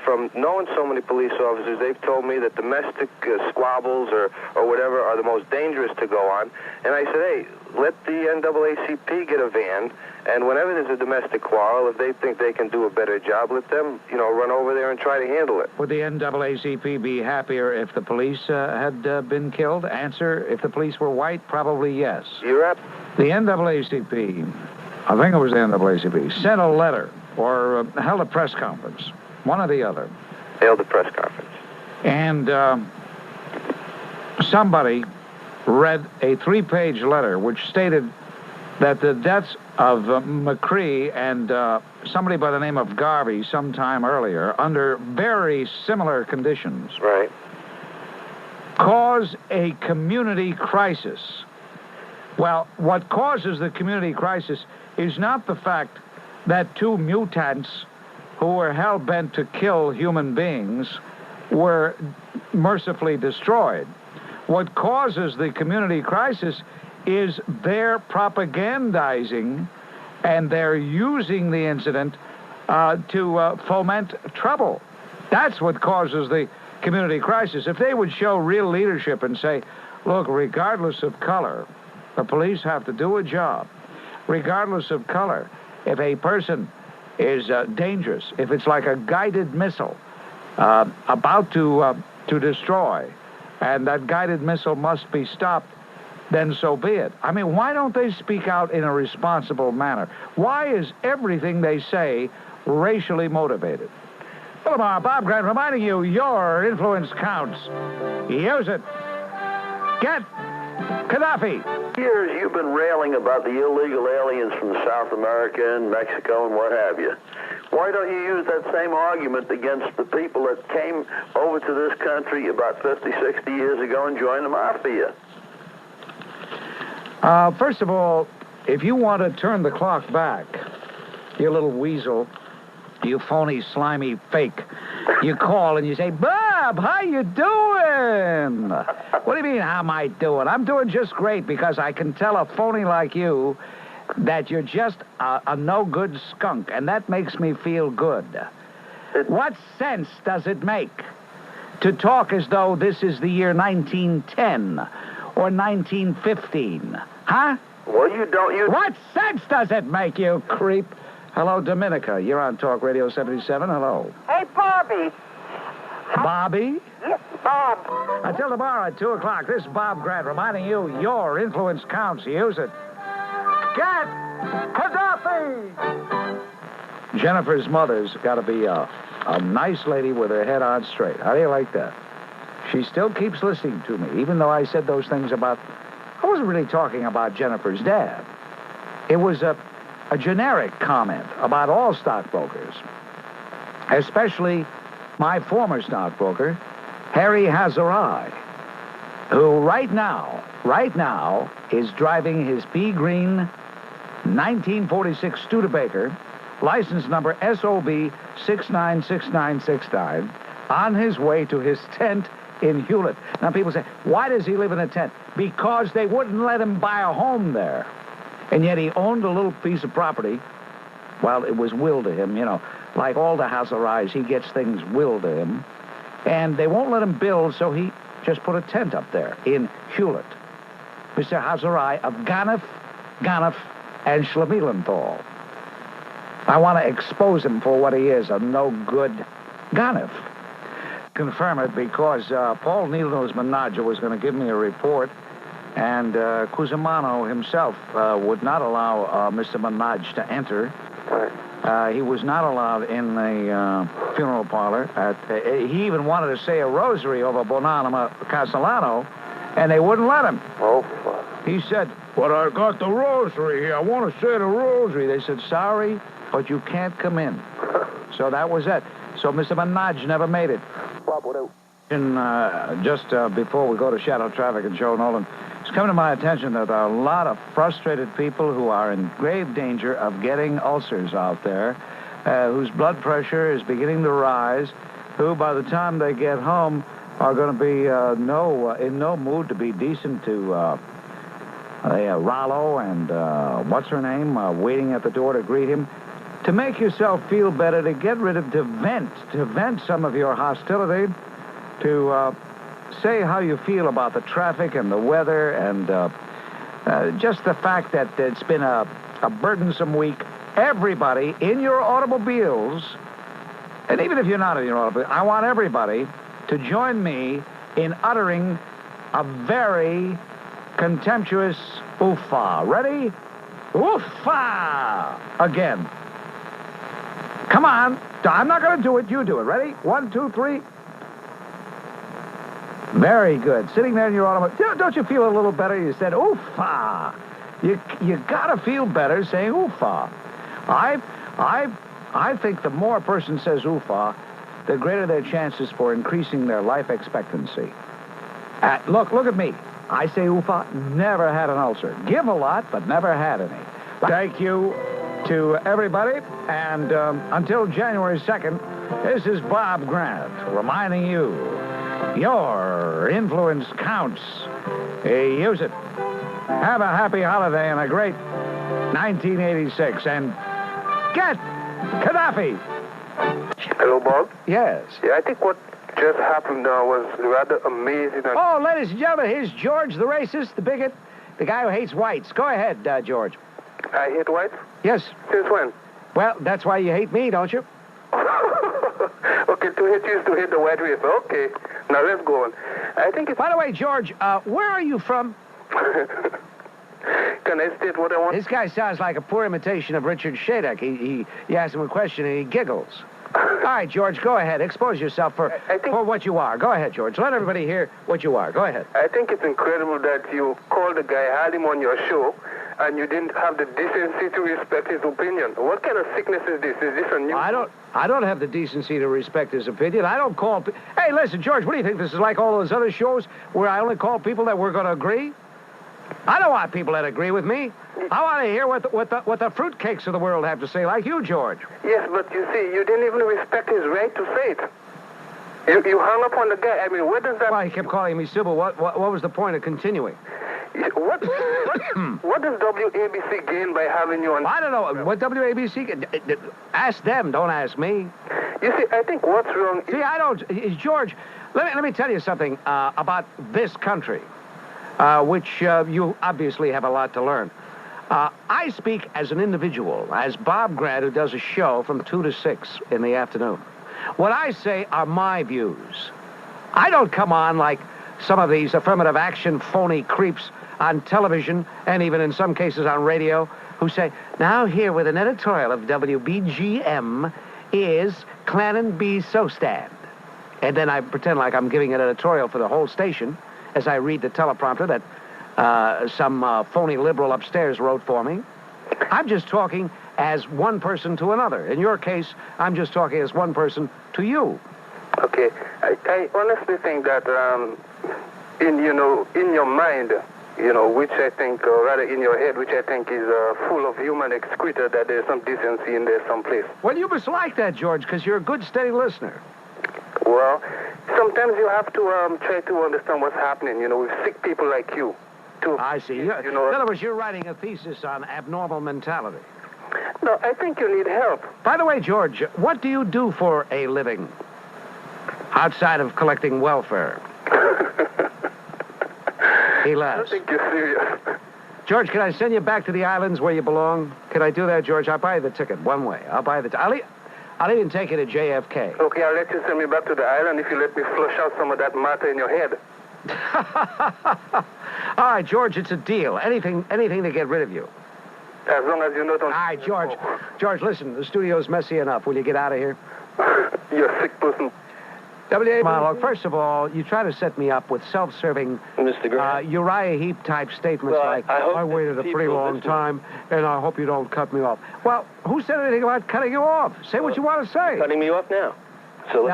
from knowing so many police officers, they've told me that domestic squabbles or whatever are the most dangerous to go on. And I said, hey, let the NAACP get a van, and whenever there's a domestic quarrel, if they think they can do a better job, let them, run over there and try to handle it. Would the NAACP be happier if the police had been killed? Answer, if the police were white, probably yes. You're up. The NAACP, I think it was the NAACP, sent a letter or held a press conference, one or the other. Held a press conference. And somebody read a 3-page letter which stated that the deaths of McCree and somebody by the name of Garvey sometime earlier, under very similar conditions, right, cause a community crisis. Well, what causes the community crisis is not the fact that two mutants who were hell-bent to kill human beings were mercifully destroyed. What causes the community crisis is their propagandizing, and they're using the incident to foment trouble. That's what causes the community crisis. If they would show real leadership and say, look, regardless of color, the police have to do a job. Regardless of color, if a person is dangerous, if it's like a guided missile about to destroy, and that guided missile must be stopped, then so be it. I mean, why don't they speak out in a responsible manner? Why is everything they say racially motivated? Well, Bob Grant reminding you, your influence counts. Use it. Get Gaddafi. Years you've been railing about the illegal aliens from South America and Mexico and what have you. Why don't you use that same argument against the people that came over to this country about 50, 60 years ago and joined the mafia? First of all, if you want to turn the clock back, you little weasel, you phony, slimy fake, you call and you say, Bob, how you doing? What do you mean, how am I doing? I'm doing just great, because I can tell a phony like you that you're just a no-good skunk, and that makes me feel good. What sense does it make to talk as though this is the year 1910 or 1915? Huh? Well, you don't... What sense does it make, you creep? Hello, Dominica. You're on Talk Radio 77. Hello. Hey, Bobby. Bobby? Yes, Bob. Until tomorrow at 2 o'clock, this is Bob Grant reminding you, your influence counts. Use it. Get Gaddafi! Jennifer's mother's got to be a nice lady with her head on straight. How do you like that? She still keeps listening to me, even though I said those things about... I wasn't really talking about Jennifer's dad. It was a generic comment about all stockbrokers, especially my former stockbroker, Harry Hazarai, who right now is driving his pea green 1946 Studebaker license number SOB 696969, on his way to his tent in Hewlett. Now, people say, why does he live in a tent? Because they wouldn't let him buy a home there. And yet he owned a little piece of property. Well, it was willed to him, you know. Like all the Hazarais, he gets things willed to him. And they won't let him build, so he just put a tent up there in Hewlett. Mr. Hazarai of Ganef, and Schlemilenthal. I want to expose him for what he is, a no-good Ganef. Confirm it because Paul Needlenose Menager was going to give me a report, and Cusimano himself would not allow Mr. Menage to enter. He was not allowed in the funeral parlor. He even wanted to say a rosary over Bonanima Castellano, and they wouldn't let him. Oh, fuck. He said, but I got the rosary here. I want to say the rosary. They said, sorry, but you can't come in. So that was it. So Mr. Menage never made it. And just before we go to Shadow Traffic and Joe Nolan, it's come to my attention that there are a lot of frustrated people who are in grave danger of getting ulcers out there, whose blood pressure is beginning to rise, who by the time they get home are going to be in no mood to be decent to Rollo and what's her name waiting at the door to greet him. To make yourself feel better, to get rid of, to vent some of your hostility, to say how you feel about the traffic and the weather and just the fact that it's been a burdensome week. Everybody in your automobiles, and even if you're not in your automobile, I want everybody to join me in uttering a very contemptuous oofa. Ready? Oofa! Again. Come on. I'm not going to do it. You do it. Ready? 1, 2, 3. Very good. Sitting there in your automobile. Don't you feel a little better? You said oofa. You got to feel better saying oofa. I think the more a person says oofa, the greater their chances for increasing their life expectancy. Look at me. I say oofa, never had an ulcer. Give a lot, but never had any. Thank you to everybody, and until January 2nd, this is Bob Grant reminding you, your influence counts. Use it. Have a happy holiday and a great 1986, and get Gaddafi. Hello, Bob? Yes. Yeah, I think what just happened was rather amazing. Oh, ladies and gentlemen, here's George, the racist, the bigot, the guy who hates whites. Go ahead, George. I hate whites? Yes. Since when? Well, that's why you hate me, don't you? Okay, to hate you is to hate the white race. Okay, now let's go on. I think it's... By the way, George, where are you from? Can I state what I want? This guy sounds like a poor imitation of Richard Shadek. You ask him a question and he giggles. All right, George, go ahead. Expose yourself for what you are. Go ahead, George. Let everybody hear what you are. Go ahead. I think it's incredible that you called the guy, had him on your show, and you didn't have the decency to respect his opinion. What kind of sickness is this? Is this a new... I don't have the decency to respect his opinion. I don't call... Hey, listen, George, what do you think? This is like all those other shows where I only call people that we're going to agree? I don't want people that agree with me. I want to hear what the fruitcakes of the world have to say, like you, George. Yes, but you see, you didn't even respect his right to say it. You hung up on the guy. I mean, where does that... Well, he kept calling me Sybil. What was the point of continuing? What does WABC gain by having you on... I don't know. What WABC... Ask them, don't ask me. You see, I think what's wrong... See, I don't... George, let me tell you something about this country, which you obviously have a lot to learn. I speak as an individual, as Bob Grant, who does a show from 2 to 6 in the afternoon. What I say are my views. I don't come on like some of these affirmative action phony creeps on television and even in some cases on radio who say, now here with an editorial of WBGM is Clannon B. Sostand. And then I pretend like I'm giving an editorial for the whole station as I read the teleprompter that some phony liberal upstairs wrote for me. I'm just talking as one person to another. In your case, I'm just talking as one person to you. Okay. I honestly think that, in your mind, which I think, rather in your head, which I think is full of human excreta, that there's some decency in there someplace. Well, you must like that, George, because you're a good, steady listener. Well, sometimes you have to try to understand what's happening, with sick people like you. I see. In other words, you're writing a thesis on abnormal mentality. No, I think you need help. By the way, George, what do you do for a living outside of collecting welfare? He laughs. I think you're serious. George, can I send you back to the islands where you belong? Can I do that, George? I'll buy you the ticket one way. I'll buy the I'll even take you to JFK. Okay, I'll let you send me back to the island if you let me flush out some of that matter in your head. All right, George, it's a deal. Anything to get rid of you. As long as you know don't... All right, George. George, listen, the studio's messy enough. Will you get out of here? You're a sick person. WA monologue. First of all, you try to set me up with self-serving Uriah Heep type statements like, I waited a pretty long time, and I hope you don't cut me off. Well, who said anything about cutting you off? Say what you want to say. Cutting me off now. So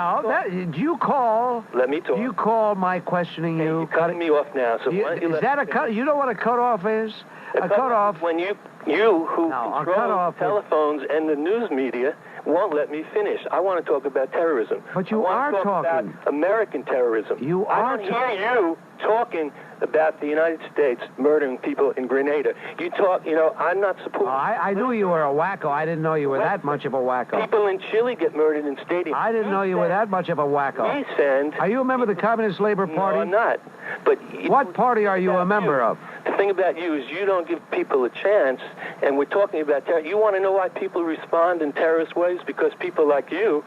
do you call... Let me talk. Do you call my questioning you... You're cutting me off now, so why don't you is that a cut? You know what a cut-off is? A cut-off... When you who control telephones and the news media won't let me finish. I want to talk about terrorism. But you are talking about American terrorism. You are talking. I don't hear you talking about the United States murdering people in Grenada. You talk, I'm not supporting... I knew you were a wacko. I didn't know you were that much of a wacko. People in Chile get murdered in stadiums. I didn't know you were that much of a wacko. Are you a member of the Communist Labor Party? No, I'm not. But what party are you a member of? The thing about you is you don't give people a chance, and we're talking about terror. You want to know why people respond in terrorist ways? Because people like you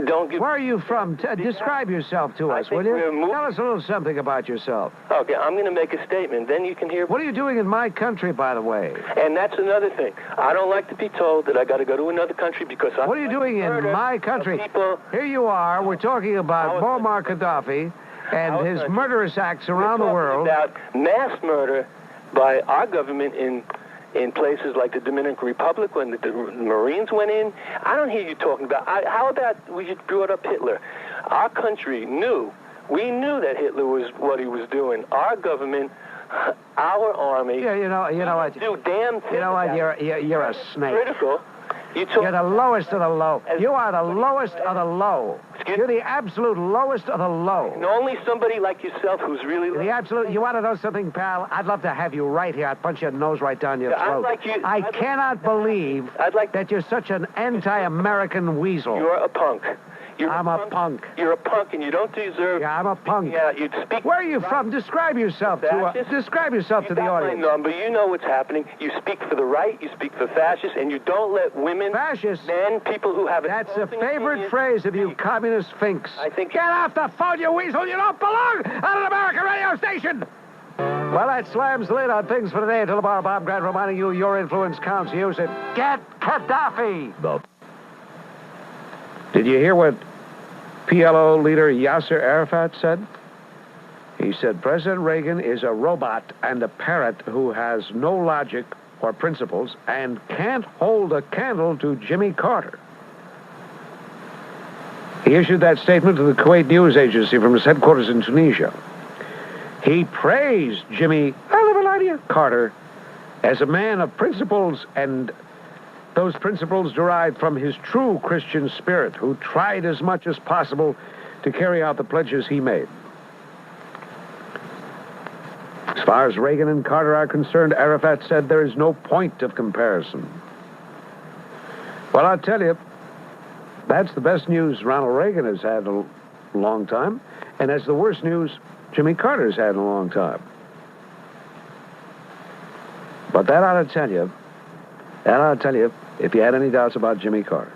don't give... Where are you from? Describe yourself to us, will you? Tell us a little something about yourself. Okay, I'm going to make a statement. Then you can hear... What are you doing in my country, by the way? And that's another thing. I don't like to be told that I got to go to another country because I... What are you doing in my country? Here you are. We're talking about Muammar Gaddafi and his murderous acts around the world. About mass murder by our government in places like the Dominican Republic when the Marines went in. I don't hear you talking about... how about we just brought up Hitler? Our country knew. We knew that Hitler was what he was doing. Our government, our army... Yeah, you know what? Do damn things. You know what? You're a snake. Critical. You're the lowest of the low. You are the lowest of the low. You're the absolute lowest of the low. And only somebody like yourself who's really... The absolute... You want to know something, pal? I'd love to have you right here. I'd punch your nose right down your throat. I cannot believe that you're such an anti-American weasel. You're a punk. I'm a punk. You're a punk, and you don't deserve... Yeah, I'm a punk. Yeah, you'd speak... Where are you from? Describe yourself to the audience. My number. You know what's happening. You speak for the right, you speak for fascists, and you don't let women... Fascists? Men, people who have... That's a favorite phrase of you communist finks. I think... Get off the phone, you weasel! You don't belong on an American radio station! Well, that slams the lid on things for today. Until tomorrow, Bob Grant reminding you your influence counts. Use it. Get Gaddafi! Did you hear what PLO leader Yasser Arafat said? He said, President Reagan is a robot and a parrot who has no logic or principles and can't hold a candle to Jimmy Carter. He issued that statement to the Kuwait news agency from his headquarters in Tunisia. He praised Jimmy Carter as a man of principles, and those principles derived from his true Christian spirit, who tried as much as possible to carry out the pledges he made. As far as Reagan and Carter are concerned, Arafat said there is no point of comparison. Well, I'll tell you, that's the best news Ronald Reagan has had in a long time, and that's the worst news Jimmy Carter's had in a long time. But that ought to tell you, if you had any doubts about Jimmy Carter.